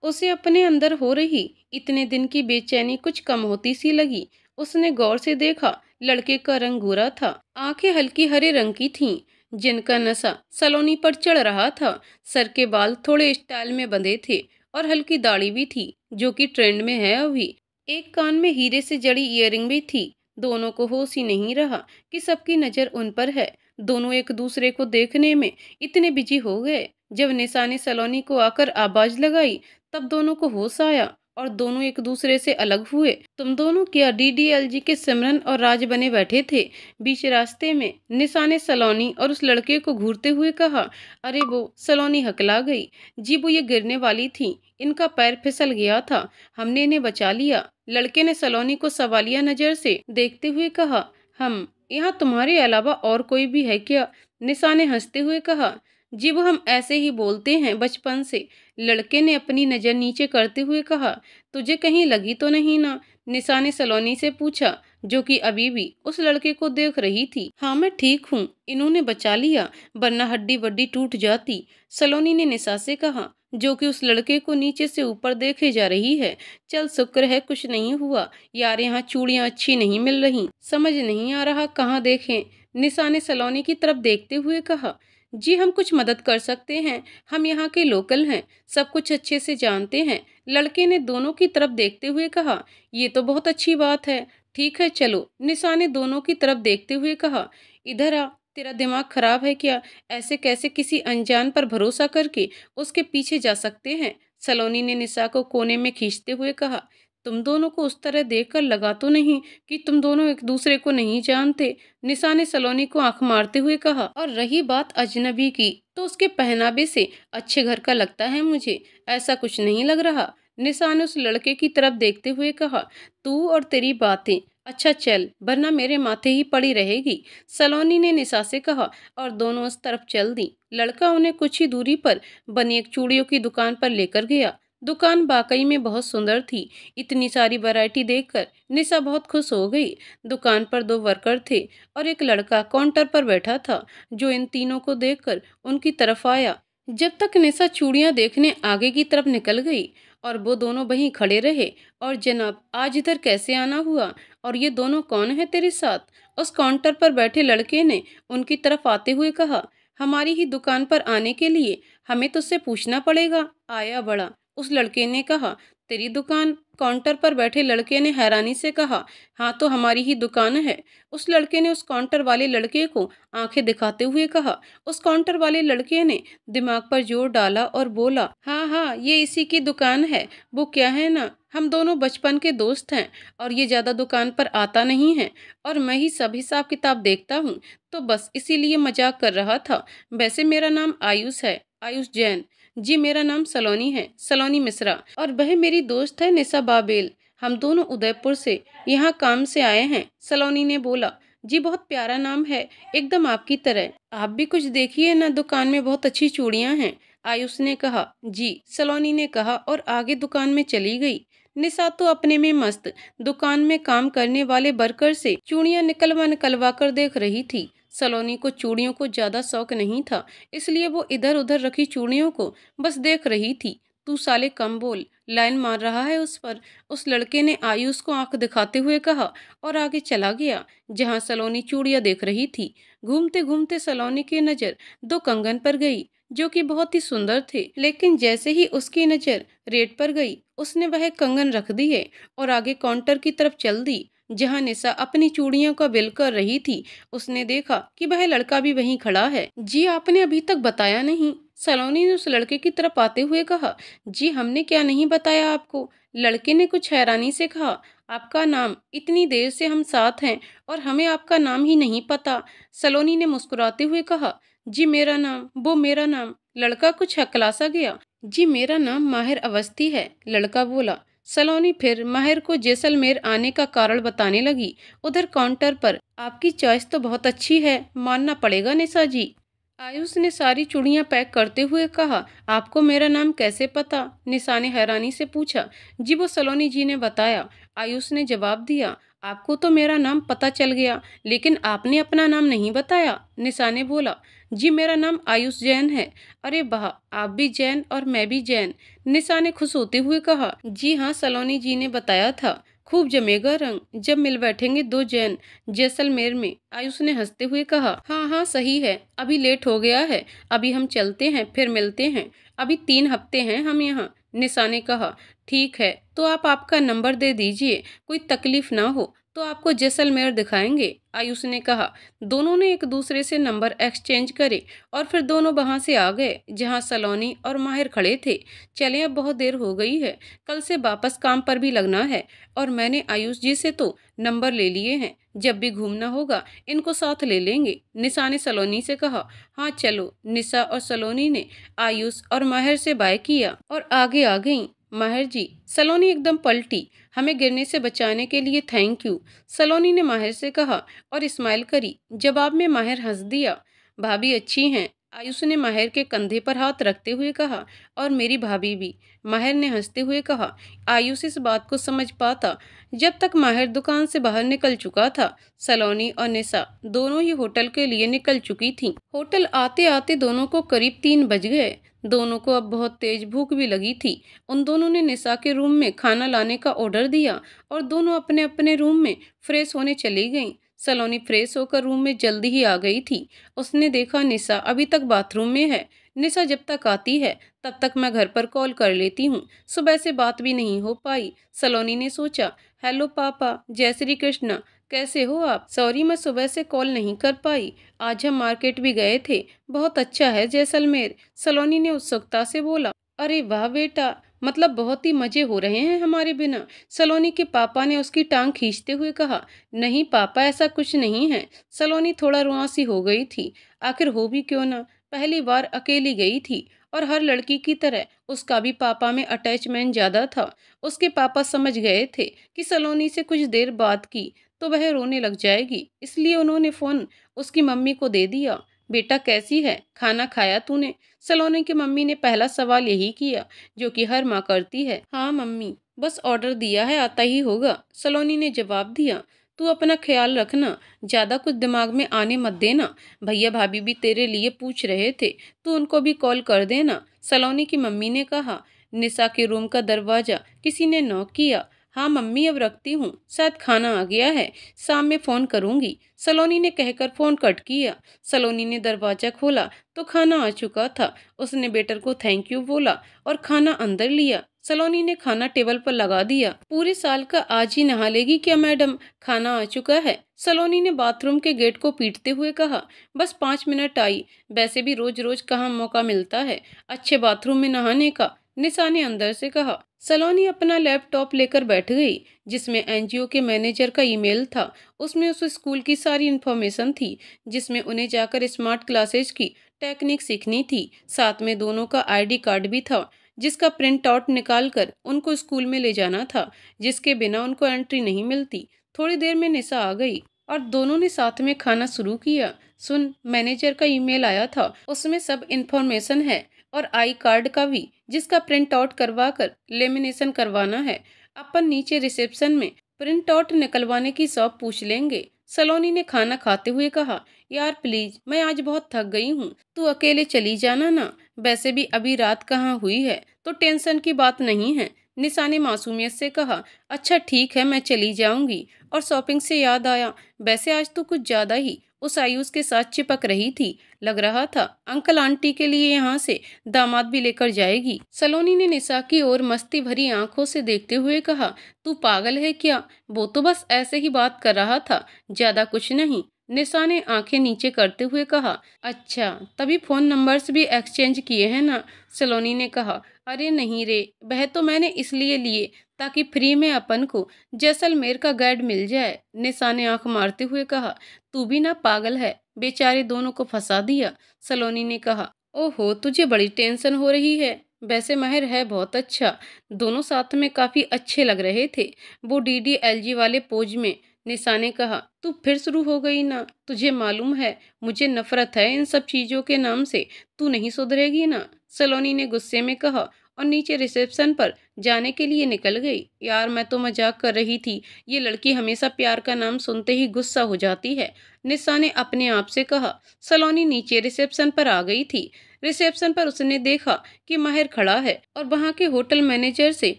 [SPEAKER 1] उसे अपने अंदर हो रही इतने दिन की बेचैनी कुछ कम होती सी लगी। उसने गौर से देखा, लड़के का रंग गोरा था, आंखें हल्की हरे रंग की थीं, जिनका नशा सलोनी पर चढ़ रहा था। सर के बाल थोड़े स्टाइल में बंधे थे और हल्की दाढ़ी भी थी, जो कि ट्रेंड में है अभी। एक कान में हीरे से जड़ी ईयरिंग भी थी। दोनों को होश ही नहीं रहा कि सबकी नजर उन पर है। दोनों एक दूसरे को देखने में इतने बिजी हो गए। जब निशा ने सलोनी को आकर आवाज लगाई, तब दोनों को होश आया और दोनों एक दूसरे से अलग हुए। तुम दोनों क्या डीडीएलजी के सिमरन और राज बने बैठे थे? बीच रास्ते में निशा ने सलोनी और उस लड़के को घूरते हुए कहा। अरे वो, सलोनी हकला गई। जी वो ये गिरने वाली थी, इनका पैर फिसल गया था, हमने इन्हें बचा लिया। लड़के ने सलोनी को सवालिया नजर से देखते हुए कहा। हम यहाँ तुम्हारे अलावा और कोई भी है क्या? निशा ने हंसते हुए कहा। जी वो हम ऐसे ही बोलते हैं बचपन से। लड़के ने अपनी नजर नीचे करते हुए कहा। तुझे कहीं लगी तो नहीं ना? निशा ने सलोनी से पूछा, जो कि अभी भी उस लड़के को देख रही थी। हाँ मैं ठीक हूँ, इन्होंने बचा लिया, वरना हड्डी वड्डी टूट जाती, सलोनी ने निशा से कहा, जो कि उस लड़के को नीचे से ऊपर देखे जा रही है। चल शुक्र है कुछ नहीं हुआ। यार यहाँ चूड़ियाँ अच्छी नहीं मिल रही, समझ नहीं आ रहा कहाँ देखें। निशा ने सलोनी की तरफ देखते हुए कहा। जी हम कुछ मदद कर सकते हैं, हम यहाँ के लोकल हैं, सब कुछ अच्छे से जानते हैं। लड़के ने दोनों की तरफ देखते हुए कहा। ये तो बहुत अच्छी बात है, ठीक है चलो। निशा ने दोनों की तरफ देखते हुए कहा। इधर आ, तेरा दिमाग खराब है क्या? ऐसे कैसे किसी अनजान पर भरोसा करके उसके पीछे जा सकते हैं? सलोनी ने निशा को कोने में खींचते हुए कहा। तुम दोनों को उस तरह देखकर लगा तो नहीं कि तुम दोनों एक दूसरे को नहीं जानते? निशा ने सलोनी को आंख मारते हुए कहा। और रही बात अजनबी की, तो उसके पहनावे से अच्छे घर का लगता है मुझे, ऐसा कुछ नहीं लग रहा। निशा ने उस लड़के की तरफ देखते हुए कहा। तू और तेरी बातें, अच्छा चल, वरना मेरे माथे ही पड़ी रहेगी, सलोनी ने निशा से कहा और दोनों उस तरफ चल दी। लड़का उन्हें कुछ ही दूरी पर बनी एक चूड़ियों की दुकान पर लेकर गया। दुकान वाकई में बहुत सुंदर थी। इतनी सारी वैरायटी देखकर निशा बहुत खुश हो गई। दुकान पर दो वर्कर थे और एक लड़का काउंटर पर बैठा था, जो इन तीनों को देखकर उनकी तरफ आया। जब तक निशा चूड़ियां देखने आगे की तरफ निकल गई और वो दोनों वहीं खड़े रहे। और जनाब, आज इधर कैसे आना हुआ? और ये दोनों कौन है तेरे साथ? उस काउंटर पर बैठे लड़के ने उनकी तरफ आते हुए कहा। हमारी ही दुकान पर आने के लिए हमें तुझसे पूछना पड़ेगा, आया बड़ा, उस लड़के ने कहा। तेरी दुकान? काउंटर पर बैठे लड़के ने हैरानी से कहा। हाँ तो हमारी ही दुकान है, उस लड़के ने उस काउंटर वाले लड़के को आंखें दिखाते हुए कहा। उस काउंटर वाले लड़के ने दिमाग पर जोर डाला और बोला। हाँ हाँ, ये इसी की दुकान है। वो क्या है ना, हम दोनों बचपन के दोस्त हैं और ये ज्यादा दुकान पर आता नहीं है और मैं ही सब हिसाब किताब देखता हूँ, तो बस इसीलिए मजाक कर रहा था। वैसे मेरा नाम आयुष है, आयुष जैन। जी मेरा नाम सलोनी है, सलोनी मिश्रा, और वह मेरी दोस्त है निशा बाबेल। हम दोनों उदयपुर से यहाँ काम से आए हैं, सलोनी ने बोला। जी बहुत प्यारा नाम है, एकदम आपकी तरह। आप भी कुछ देखिए ना, दुकान में बहुत अच्छी चूड़ियां हैं, आयुष ने कहा। जी, सलोनी ने कहा और आगे दुकान में चली गई। निशा तो अपने में मस्त दुकान में काम करने वाले वर्कर से चूड़ियां निकलवा निकलवा कर देख रही थी। सलोनी को चूड़ियों को ज्यादा शौक नहीं था, इसलिए वो इधर उधर रखी चूड़ियों को बस देख रही थी। तू साले कम बोल, लाइन मार रहा है उस पर, उस लड़के ने आयुष को आंख दिखाते हुए कहा और आगे चला गया जहां सलोनी चूड़ियां देख रही थी। घूमते घूमते सलोनी की नजर दो कंगन पर गई, जो कि बहुत ही सुंदर थे, लेकिन जैसे ही उसकी नजर रेट पर गई, उसने वह कंगन रख दिए और आगे काउंटर की तरफ चल दी जहां निशा अपनी चूड़ियों का बिल कर रही थी। उसने देखा कि वह लड़का भी वहीं खड़ा है। जी आपने अभी तक बताया नहीं, सलोनी ने उस लड़के की तरफ आते हुए कहा। जी हमने क्या नहीं बताया आपको? लड़के ने कुछ हैरानी से कहा। आपका नाम? इतनी देर से हम साथ हैं और हमें आपका नाम ही नहीं पता, सलोनी ने मुस्कुराते हुए कहा। जी मेरा नाम, वो मेरा नाम। लड़का कुछ हकला सा गया। जी मेरा नाम माहिर अवस्थी है, लड़का बोला। सलोनी फिर माहिर को जैसलमेर आने का कारण बताने लगी। उधर काउंटर पर, आपकी चॉइस तो बहुत अच्छी है, मानना पड़ेगा निशा जी। आयुष ने सारी चूड़ियां पैक करते हुए कहा। आपको मेरा नाम कैसे पता? निशा ने हैरानी से पूछा। जी वो सलोनी जी ने बताया, आयुष ने जवाब दिया। आपको तो मेरा नाम पता चल गया, लेकिन आपने अपना नाम नहीं बताया, निशा ने बोला। जी मेरा नाम आयुष जैन है। अरे वाह, आप भी जैन और मैं भी जैन, निशा ने खुश होते हुए कहा। जी हाँ, सलोनी जी ने बताया था, खूब जमेगा रंग जब मिल बैठेंगे दो जैन जैसलमेर में, आयुष ने हंसते हुए कहा। हाँ हाँ सही है, अभी लेट हो गया है, अभी हम चलते हैं, फिर मिलते हैं, अभी 3 हफ्ते हैं हम यहाँ, निशा ने कहा। ठीक है, तो आप आपका नंबर दे दीजिए, कोई तकलीफ ना हो तो आपको जैसलमेर दिखाएंगे, आयुष ने कहा। दोनों ने एक दूसरे से नंबर एक्सचेंज करे और फिर दोनों वहां से आ गए जहां सलोनी और माहिर खड़े थे। चलें, अब बहुत देर हो गई है, कल से वापस काम पर भी लगना है, और मैंने आयुष जी से तो नंबर ले लिए हैं, जब भी घूमना होगा इनको साथ ले लेंगे, निशा ने सलोनी से कहा। हाँ चलो, निशा और सलोनी ने आयुष और माहिर से बाय किया और आगे आ गईं। माहिर जी, सलोनी एकदम पलटी। हमें गिरने से बचाने के लिए थैंक यू, सलोनी ने माहिर से कहा और स्माइल करी। जवाब में माहिर हंस दिया। भाभी अच्छी हैं, आयुष ने माहिर के कंधे पर हाथ रखते हुए कहा। और मेरी भाभी भी, माहिर ने हंसते हुए कहा। आयुष इस बात को समझ पाता जब तक माहिर दुकान से बाहर निकल चुका था। सलोनी और निशा दोनों ही होटल के लिए निकल चुकी थीं। होटल आते आते दोनों को करीब 3 बज गए। दोनों को अब बहुत तेज भूख भी लगी थी। उन दोनों ने निशा के रूम में खाना लाने का ऑर्डर दिया और दोनों अपने अपने रूम में फ्रेश होने चली गईं। सलोनी फ्रेश होकर रूम में जल्दी ही आ गई थी। उसने देखा निशा अभी तक बाथरूम में है। निशा जब तक आती है तब तक मैं घर पर कॉल कर लेती हूँ, सुबह से बात भी नहीं हो पाई। सलोनी ने सोचा। हेलो पापा, जय श्री कृष्णा, कैसे हो आप? सॉरी मैं सुबह से कॉल नहीं कर पाई, आज हम मार्केट भी गए थे, बहुत अच्छा है जैसलमेर, सलोनी ने उत्सुकता से बोला। अरे वाह बेटा, मतलब बहुत ही मजे हो रहे हैं हमारे बिना, सलोनी के पापा ने उसकी टांग खींचते हुए कहा। नहीं पापा, ऐसा कुछ नहीं है, सलोनी थोड़ा रुआसी हो गई थी। आखिर हो भी क्यों ना, पहली बार अकेली गई थी और हर लड़की की तरह उसका भी पापा में अटैचमेंट ज्यादा था। उसके पापा समझ गए थे कि सलोनी से कुछ देर बात की तो वह रोने लग जाएगी, इसलिए उन्होंने फोन उसकी मम्मी को दे दिया। बेटा कैसी है, खाना खाया तूने? सलोनी की मम्मी ने पहला सवाल यही किया, जो कि हर माँ करती है। हाँ मम्मी, बस ऑर्डर दिया है, आता ही होगा, सलोनी ने जवाब दिया। तू अपना ख्याल रखना, ज्यादा कुछ दिमाग में आने मत देना, भैया भाभी भी तेरे लिए पूछ रहे थे, तू उनको भी कॉल कर देना, सलोनी की मम्मी ने कहा। निशा के रूम का दरवाजा किसी ने नॉक किया। हाँ मम्मी, अब रखती हूँ, शायद खाना आ गया है, शाम में फोन करूंगी, सलोनी ने कहकर फोन कट किया। सलोनी ने दरवाजा खोला तो खाना आ चुका था। उसने बेटर को थैंक यू बोला और खाना अंदर लिया। सलोनी ने खाना टेबल पर लगा दिया। पूरे साल का आज ही नहा लेगी क्या मैडम, खाना आ चुका है, सलोनी ने बाथरूम के गेट को पीटते हुए कहा। बस 5 मिनट आई, वैसे भी रोज रोज कहाँ मौका मिलता है अच्छे बाथरूम में नहाने का, निशा ने अंदर से कहा। सलोनी अपना लैपटॉप लेकर बैठ गई, जिसमें एनजीओ के मैनेजर का ईमेल था। उसमें उस स्कूल की सारी इन्फॉर्मेशन थी, जिसमें उन्हें जाकर स्मार्ट क्लासेज की टेक्निक सीखनी थी। साथ में दोनों का आईडी कार्ड भी था, जिसका प्रिंट आउट निकाल कर उनको स्कूल में ले जाना था, जिसके बिना उनको एंट्री नहीं मिलती। थोड़ी देर में निशा आ गई और दोनों ने साथ में खाना शुरू किया। सुन, मैनेजर का ईमेल आया था, उसमें सब इन्फॉर्मेशन है और आई कार्ड का भी, जिसका प्रिंट आउट करवा कर लेमिनेशन करवाना है। अपन नीचे रिसेप्शन में प्रिंट आउट निकलवाने की शॉप पूछ लेंगे, सलोनी ने खाना खाते हुए कहा। यार प्लीज, मैं आज बहुत थक गई हूँ, तू अकेले चली जाना ना, वैसे भी अभी रात कहाँ हुई है तो टेंशन की बात नहीं है, निशा ने मासूमियत से कहा। अच्छा ठीक है, मैं चली जाऊंगी। और शॉपिंग से याद आया, वैसे आज तो कुछ ज्यादा ही उस आयुष के साथ चिपक रही थी, लग रहा था अंकल आंटी के लिए यहाँ से दामाद भी लेकर जाएगी। सलोनी ने निशा की ओर मस्ती भरी आंखों से देखते हुए कहा। तू पागल है क्या, वो तो बस ऐसे ही बात कर रहा था, ज्यादा कुछ नहीं, निशा ने आंखें नीचे करते हुए कहा। अच्छा, तभी फोन नंबर्स भी एक्सचेंज किए हैं ना, सलोनी ने कहा। अरे नहीं रे, वह तो मैंने इसलिए लिए ताकि फ्री में अपन को जैसलमेर का गाइड मिल जाए, निशा ने आंख मारते हुए कहा। तू भी ना पागल है, बेचारे दोनों को फंसा दिया, सलोनी ने कहा। ओहो, तुझे बड़ी टेंशन हो रही है, वैसे माहिर है बहुत अच्छा। दोनों साथ में काफी अच्छे लग रहे थे। वो डीडीएलजी वाले पोज में। निशा ने कहा, तू फिर शुरू हो गई ना। तुझे मालूम है मुझे नफरत है इन सब चीजों के नाम से। तू नहीं सुधरेगी ना। सलोनी ने गुस्से में कहा और नीचे रिसेप्शन पर जाने के लिए निकल गई। यार मैं तो मजाक कर रही थी। ये लड़की हमेशा प्यार का नाम सुनते ही गुस्सा हो जाती है, निशा ने अपने आप से कहा। सलोनी नीचे रिसेप्शन पर आ गई थी। रिसेप्शन पर उसने देखा कि माहिर खड़ा है और वहाँ के होटल मैनेजर से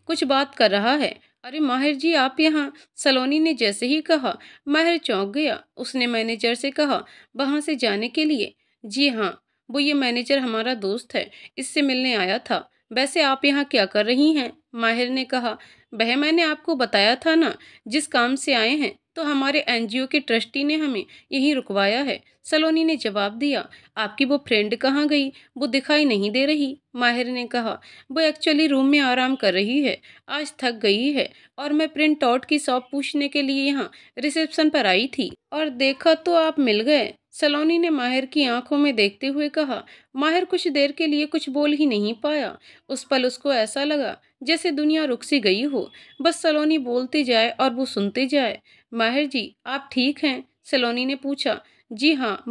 [SPEAKER 1] कुछ बात कर रहा है। अरे माहिर जी आप यहाँ। सलोनी ने जैसे ही कहा माहिर चौंक गया। उसने मैनेजर से कहा, वहाँ से जाने के लिए? जी हाँ, वो ये मैनेजर हमारा दोस्त है, इससे मिलने आया था। वैसे आप यहाँ क्या कर रही हैं? माहिर ने कहा, वह मैंने आपको बताया था ना, जिस काम से आए हैं। तो हमारे एनजीओ के ट्रस्टी ने हमें यहीं रुकवाया है। सलोनी ने जवाब दिया। आपकी वो फ्रेंड कहाँ गई? वो दिखाई नहीं दे रही। माहिर ने कहा, वो एक्चुअली रूम में आराम कर रही है, आज थक गई है। और मैं प्रिंट आउट की शॉप पूछने के लिए यहाँ रिसेप्शन पर आई थी और देखा तो आप मिल गए। सलोनी ने माहिर की आंखों में देखते हुए कहा। माहिर कुछ देर के लिए कुछ बोल ही नहीं पाया। उस पल उसको ऐसा लगा जैसे दुनिया रुक सी गई हो। बस सलोनी बोलती जाए और वो सुनते जाए। माहिर जी आप ठीक हैं? सलोनी ने पूछा। जी हाँ,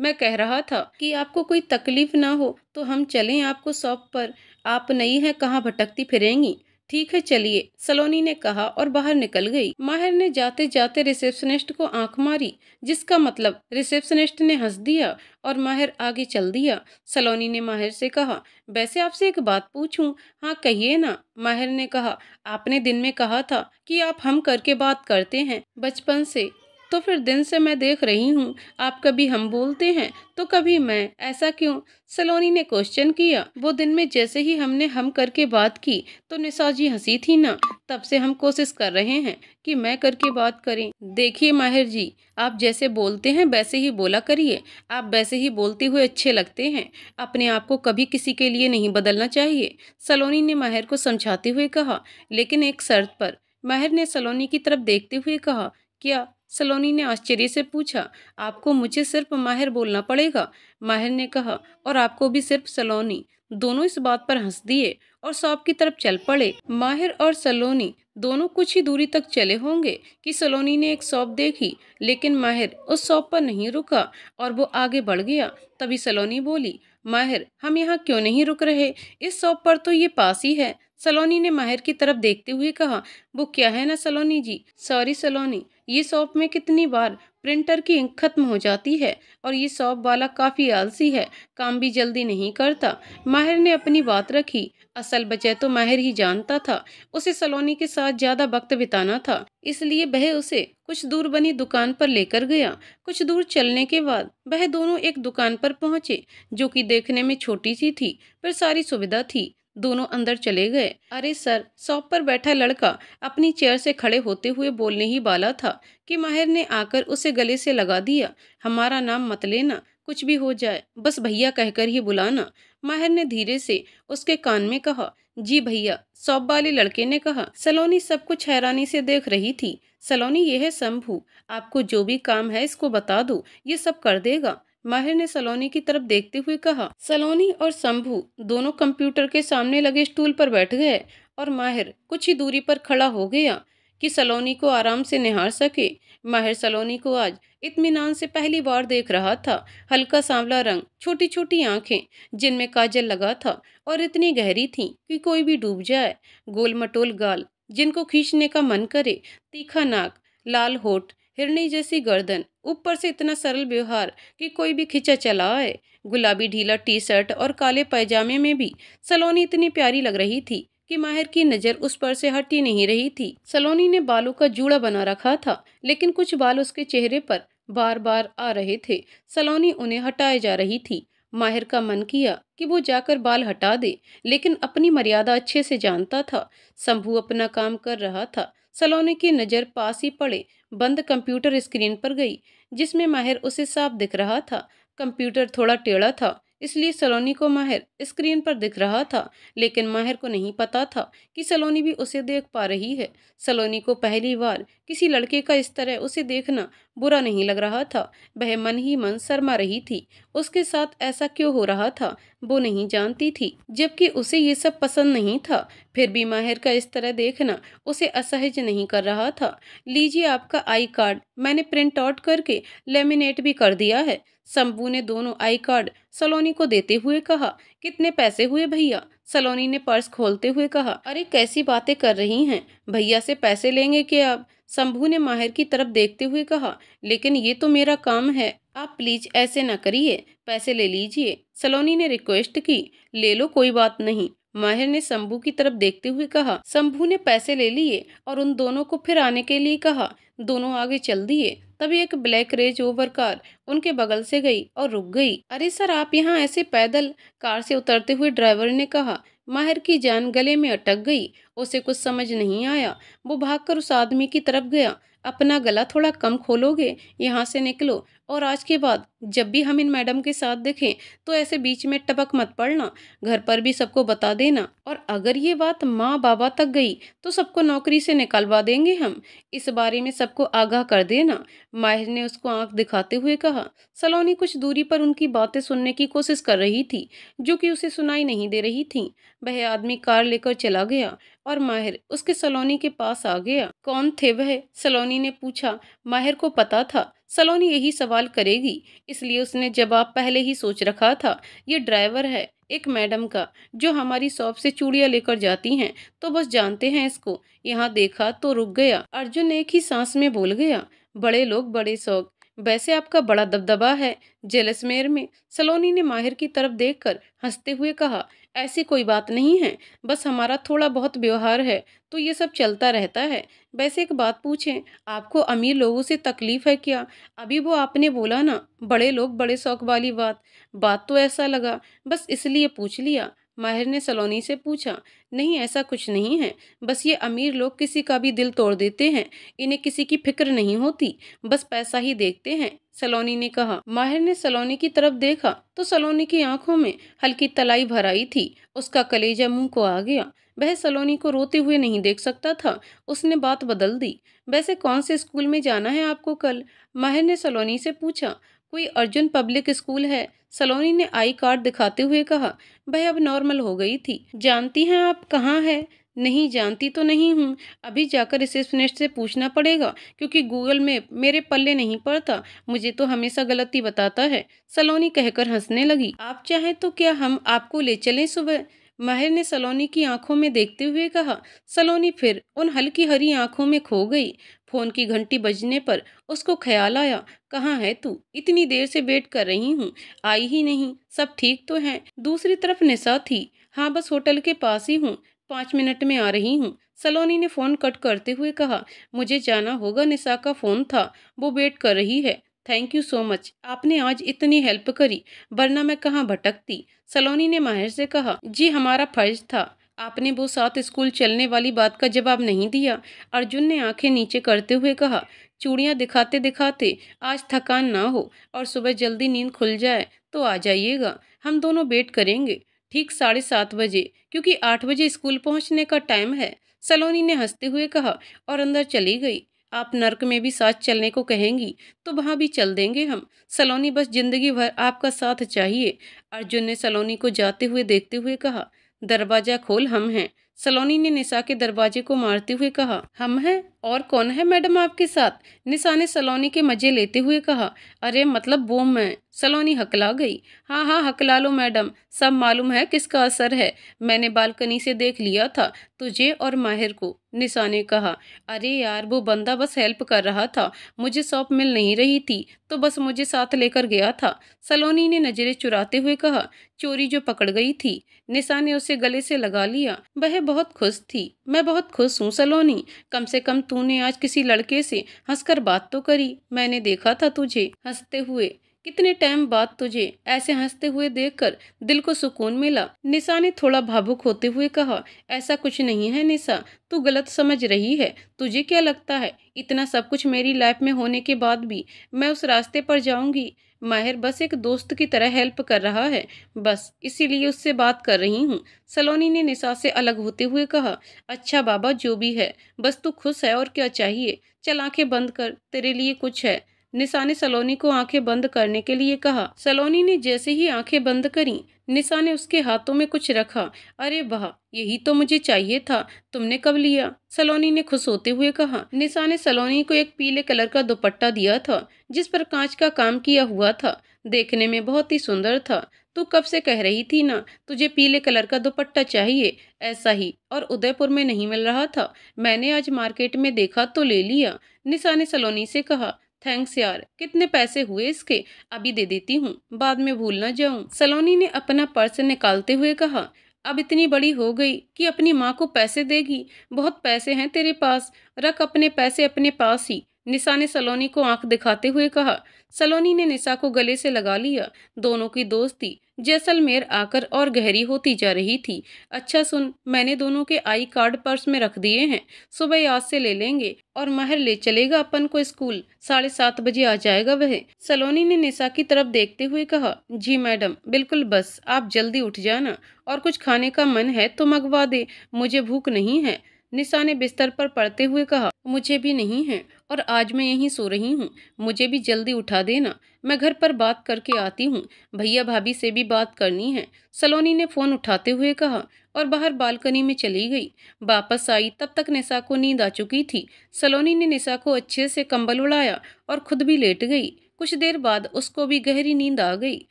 [SPEAKER 1] मैं कह रहा था कि आपको कोई तकलीफ ना हो तो हम चलें आपको शॉप पर। आप नई हैं, कहाँ भटकती फिरेंगी। ठीक है चलिए, सलोनी ने कहा और बाहर निकल गई। माहिर ने जाते जाते रिसेप्शनिस्ट को आंख मारी, जिसका मतलब रिसेप्शनिस्ट ने हंस दिया और माहिर आगे चल दिया। सलोनी ने माहिर से कहा, वैसे आपसे एक बात पूछूं? हाँ कहिए ना। माहिर ने कहा, आपने दिन में कहा था कि आप हम करके बात करते हैं बचपन से। तो फिर दिन से मैं देख रही हूँ आप कभी हम बोलते हैं तो कभी मैं, ऐसा क्यों? सलोनी ने क्वेश्चन किया। वो दिन में जैसे ही हमने हम करके बात की तो निशा जी हंसी थी ना, तब से हम कोशिश कर रहे हैं कि मैं करके बात करें। देखिए माहिर जी, आप जैसे बोलते हैं वैसे ही बोला करिए। आप वैसे ही बोलते हुए अच्छे लगते हैं। अपने आप को कभी किसी के लिए नहीं बदलना चाहिए, सलोनी ने माहिर को समझाते हुए कहा। लेकिन एक शर्त पर। माहिर ने सलोनी की तरफ देखते हुए कहा। क्या? सलोनी ने आश्चर्य से पूछा। आपको मुझे सिर्फ माहिर बोलना पड़ेगा, माहिर ने कहा, और आपको भी सिर्फ सलोनी। दोनों इस बात पर हंस दिए और शॉप की तरफ चल पड़े। माहिर और सलोनी दोनों कुछ ही दूरी तक चले होंगे कि सलोनी ने एक शॉप देखी, लेकिन माहिर उस शॉप पर नहीं रुका और वो आगे बढ़ गया। तभी सलोनी बोली, माहिर हम यहाँ क्यों नहीं रुक रहे? इस शॉप पर तो ये पास ही है। सलोनी ने माहिर की तरफ देखते हुए कहा। वो क्या है ना सलोनी जी, सॉरी सलोनी, ये शॉप में कितनी बार प्रिंटर की इंक खत्म हो जाती है और ये शॉप वाला काफी आलसी है, काम भी जल्दी नहीं करता। माहिर ने अपनी बात रखी। असल वजह तो माहिर ही जानता था। उसे सलोनी के साथ ज्यादा वक्त बिताना था, इसलिए वह उसे कुछ दूर बनी दुकान पर लेकर गया। कुछ दूर चलने के बाद वह दोनों एक दुकान पर पहुंचे, जो कि देखने में छोटी सी थी पर सारी सुविधा थी। दोनों अंदर चले गए। अरे सर, शॉप पर बैठा लड़का अपनी चेयर से खड़े होते हुए बोलने ही वाला था कि माहिर ने आकर उसे गले से लगा दिया। हमारा नाम मत लेना, कुछ भी हो जाए बस भैया कहकर ही बुलाना। माहिर ने धीरे से उसके कान में कहा। जी भैया, शॉप वाले लड़के ने कहा। सलोनी सब कुछ हैरानी से देख रही थी। सलोनी, ये है शंभू, आपको जो भी काम है इसको बता दो, ये सब कर देगा, माहिर ने सलोनी की तरफ देखते हुए कहा। सलोनी और शंभू दोनों कंप्यूटर के सामने लगे स्टूल पर बैठ गए और माहिर कुछ ही दूरी पर खड़ा हो गया कि सलोनी को आराम से निहार सके। माहिर सलोनी को आज इत्मीनान से पहली बार देख रहा था। हल्का सांवला रंग, छोटी छोटी आंखें जिनमें काजल लगा था और इतनी गहरी थी कि कोई भी डूब जाए, गोल मटोल गाल जिनको खींचने का मन करे, तीखा नाक, लाल होठ, हिरनी जैसी गर्दन, ऊपर से इतना सरल व्यवहार कि कोई भी खिंचा चला आए। गुलाबी ढीला टी शर्ट और काले पैजामे में भी सलोनी इतनी प्यारी लग रही थी कि माहिर की नजर उस पर से हट ही नहीं रही थी। सलोनी ने बालों का जूड़ा बना रखा था, लेकिन कुछ बाल उसके चेहरे पर बार बार आ रहे थे। सलोनी उन्हें हटाए जा रही थी। माहिर का मन किया कि वो जाकर बाल हटा दे, लेकिन अपनी मर्यादा अच्छे से जानता था। शंभू अपना काम कर रहा था। सलोनी की नजर पास ही पड़े बंद कंप्यूटर स्क्रीन पर गई, जिसमें माहिर उसे साफ दिख रहा था। कंप्यूटर थोड़ा टेढ़ा था, इसलिए सलोनी को माहिर स्क्रीन पर दिख रहा था, लेकिन माहिर को नहीं पता था कि सलोनी भी उसे देख पा रही है। सलोनी को पहली बार किसी लड़के का इस तरह उसे देखना बुरा नहीं लग रहा था। वह मन ही मन शर्मा रही थी। उसके साथ ऐसा क्यों हो रहा था वो नहीं जानती थी, जबकि उसे ये सब पसंद नहीं था। फिर भी माहिर का इस तरह देखना उसे असहज नहीं कर रहा था। लीजिए आपका आई कार्ड, मैंने प्रिंट आउट करके लेमिनेट भी कर दिया है। शंभू ने दोनों आई कार्ड सलोनी को देते हुए कहा। कितने पैसे हुए भैया? सलोनी ने पर्स खोलते हुए कहा। अरे कैसी बातें कर रही हैं, भैया से पैसे लेंगे क्या आप? शंभू ने माहिर की तरफ देखते हुए कहा। लेकिन ये तो मेरा काम है, आप प्लीज ऐसे न करिए, पैसे ले लीजिए, सलोनी ने रिक्वेस्ट की। ले लो, कोई बात नहीं, माहिर ने शंभू की तरफ देखते हुए कहा। शंभू ने पैसे ले लिए और उन दोनों को फिर आने के लिए कहा। दोनों आगे चल दिए। तभी एक ब्लैक रेंज रोवर कार उनके बगल से गई और रुक गई। अरे सर, आप यहाँ ऐसे पैदल? कार से उतरते हुए ड्राइवर ने कहा। माहिर की जान गले में अटक गई। उसे कुछ समझ नहीं आया। वो भागकर उस आदमी की तरफ गया। अपना गला थोड़ा कम खोलोगे? यहाँ से निकलो, और आज के बाद जब भी हम इन मैडम के साथ दिखें तो ऐसे बीच में टपक मत पड़ना। घर पर भी सबको बता देना, और अगर ये बात माँ बाबा तक गई तो सबको नौकरी से निकलवा देंगे हम। इस बारे में सबको आगाह कर देना, माहिर ने उसको आंख दिखाते हुए कहा। सलोनी कुछ दूरी पर उनकी बातें सुनने की कोशिश कर रही थी, जो कि उसे सुनाई नहीं दे रही थी। वह आदमी कार लेकर चला गया और माहिर उसके सलोनी के पास आ गया। कौन थे वह? सलोनी ने पूछा। माहिर को पता था सलोनी यही सवाल करेगी, इसलिए उसने जवाब पहले ही सोच रखा था। ये ड्राइवर है एक मैडम का, जो हमारी शॉप से चूड़ियां लेकर जाती हैं, तो बस जानते हैं इसको। यहाँ देखा तो रुक गया। अर्जुन एक ही सांस में बोल गया। बड़े लोग बड़े शौक, वैसे आपका बड़ा दबदबा है जैसलमेर में। सलोनी ने माहिर की तरफ देखकर हंसते हुए कहा। ऐसी कोई बात नहीं है, बस हमारा थोड़ा बहुत व्यवहार है तो ये सब चलता रहता है। वैसे एक बात पूछें, आपको अमीर लोगों से तकलीफ है क्या? अभी वो आपने बोला ना, बड़े लोग बड़े शौक वाली बात तो ऐसा लगा, बस इसलिए पूछ लिया। माहिर ने सलोनी से पूछा। नहीं, ऐसा कुछ नहीं है, बस ये अमीर लोग किसी का भी दिल तोड़ देते हैं। इन्हें किसी की फिक्र नहीं होती, बस पैसा ही देखते हैं, सलोनी ने कहा। माहिर ने सलोनी की तरफ देखा तो सलोनी की आंखों में हल्की तलाई भर आई थी। उसका कलेजा मुंह को आ गया। वह सलोनी को रोते हुए नहीं देख सकता था। उसने बात बदल दी। वैसे कौन से स्कूल में जाना है आपको कल? माहिर ने सलोनी से पूछा। कोई अर्जुन पब्लिक स्कूल है, सलोनी ने आई कार्ड दिखाते हुए कहा। वह अब नॉर्मल हो गई थी। जानती हैं आप कहाँ है? नहीं जानती तो नहीं हूँ, अभी जाकर रिसेप्शनिस्ट से पूछना पड़ेगा, क्योंकि गूगल मैप मेरे पल्ले नहीं पड़ता, मुझे तो हमेशा गलती बताता है, सलोनी कहकर हंसने लगी। आप चाहें तो क्या हम आपको ले चलें सुबह? माहिर ने सलोनी की आंखों में देखते हुए कहा। सलोनी फिर उन हल्की हरी आंखों में खो गई। फोन की घंटी बजने पर उसको ख्याल आया। कहाँ है तू? इतनी देर से वेट कर रही हूँ, आई ही नहीं। सब ठीक तो है? दूसरी तरफ निशा थी। हाँ, बस होटल के पास ही हूँ, 5 मिनट में आ रही हूँ, सलोनी ने फोन कट करते हुए कहा। मुझे जाना होगा, निशा का फोन था, वो वेट कर रही है। थैंक यू सो मच, आपने आज इतनी हेल्प करी, वरना मैं कहाँ भटकती, सलोनी ने माहिर से कहा। जी, हमारा फर्ज था, आपने वो साथ स्कूल चलने वाली बात का जवाब नहीं दिया, अर्जुन ने आंखें नीचे करते हुए कहा। चूड़ियां दिखाते दिखाते आज थकान ना हो और सुबह जल्दी नींद खुल जाए तो आ जाइएगा, हम दोनों वेट करेंगे, ठीक 7:30 बजे, क्योंकि 8 बजे स्कूल पहुंचने का टाइम है, सलोनी ने हंसते हुए कहा और अंदर चली गई। आप नर्क में भी साथ चलने को कहेंगी तो वहां भी चल देंगे हम, सलोनी, बस जिंदगी भर आपका साथ चाहिए, अर्जुन ने सलोनी को जाते हुए देखते हुए कहा। दरवाजा खोल, हम हैं, सलोनी ने निशा के दरवाजे को मारते हुए कहा। हम हैं? और कौन है मैडम आपके साथ? निशा ने सलोनी के मजे लेते हुए कहा। अरे मतलब वो मैं, सलोनी हकला गई। हाँ हाँ, हकला लो मैडम, सब मालूम है किसका असर है, मैंने बालकनी से देख लिया था तुझे और माहिर को, निशा ने कहा। अरे यार, वो बंदा बस हेल्प कर रहा था, मुझे शॉप मिल नहीं रही थी तो बस मुझे साथ लेकर गया था, सलोनी ने नजरें चुराते हुए कहा। चोरी जो पकड़ गई थी, निशा ने उसे गले से लगा लिया। वह बहुत खुश थी। मैं बहुत खुश हूँ सलोनी, कम से कम तूने आज किसी लड़के से हंसकर बात तो करी, मैंने देखा था तुझे हंसते हुए, कितने टाइम बाद तुझे ऐसे हंसते हुए देखकर दिल को सुकून मिला, निशा ने थोड़ा भावुक होते हुए कहा। ऐसा कुछ नहीं है निशा, तू गलत समझ रही है, तुझे क्या लगता है इतना सब कुछ मेरी लाइफ में होने के बाद भी मैं उस रास्ते पर जाऊंगी? माहिर बस एक दोस्त की तरह हेल्प कर रहा है, बस इसीलिए उससे बात कर रही हूँ। सलोनी ने निशा से अलग होते हुए कहा। अच्छा बाबा, जो भी है, बस तू खुश है और क्या चाहिए। चल आंखें बंद कर, तेरे लिए कुछ है। निशा ने सलोनी को आंखें बंद करने के लिए कहा। सलोनी ने जैसे ही आंखें बंद करी, निशा ने उसके हाथों में कुछ रखा। अरे वाह, यही तो मुझे चाहिए था, तुमने कब लिया? सलोनी ने खुश होते हुए कहा। निशा ने सलोनी को एक पीले कलर का दुपट्टा दिया था, जिस पर कांच का काम किया हुआ था। देखने में बहुत ही सुंदर था। तू कब से कह रही थी ना, तुझे पीले कलर का दुपट्टा चाहिए, ऐसा ही, और उदयपुर में नहीं मिल रहा था। मैंने आज मार्केट में देखा तो ले लिया। निशा ने सलोनी से कहा। थैंक्स यार, कितने पैसे हुए इसके? अभी दे देती हूँ, बाद में भूल ना जाऊं। सलोनी ने अपना पर्स निकालते हुए कहा। अब इतनी बड़ी हो गई कि अपनी माँ को पैसे देगी? बहुत पैसे हैं तेरे पास, रख अपने पैसे अपने पास ही। निशा ने सलोनी को आंख दिखाते हुए कहा। सलोनी ने निशा को गले से लगा लिया। दोनों की दोस्ती जैसलमेर आकर और गहरी होती जा रही थी। अच्छा सुन, मैंने दोनों के आई कार्ड पर्स में रख दिए हैं, सुबह याद से ले लेंगे, और माहिर ले चलेगा अपन को स्कूल। 7:30 बजे आ जाएगा वह। सलोनी ने निशा की तरफ देखते हुए कहा। जी मैडम, बिल्कुल, बस आप जल्दी उठ जाना, और कुछ खाने का मन है तो मंगवा दे, मुझे भूख नहीं है। निशा ने बिस्तर पर पड़ते हुए कहा। मुझे भी नहीं है, और आज मैं यहीं सो रही हूँ, मुझे भी जल्दी उठा देना, मैं घर पर बात करके आती हूँ, भैया भाभी से भी बात करनी है। सलोनी ने फोन उठाते हुए कहा और बाहर बालकनी में चली गई। वापस आई तब तक निशा को नींद आ चुकी थी। सलोनी ने निशा को अच्छे से कंबल उड़ाया और खुद भी लेट गई। कुछ देर बाद उसको भी गहरी नींद आ गई।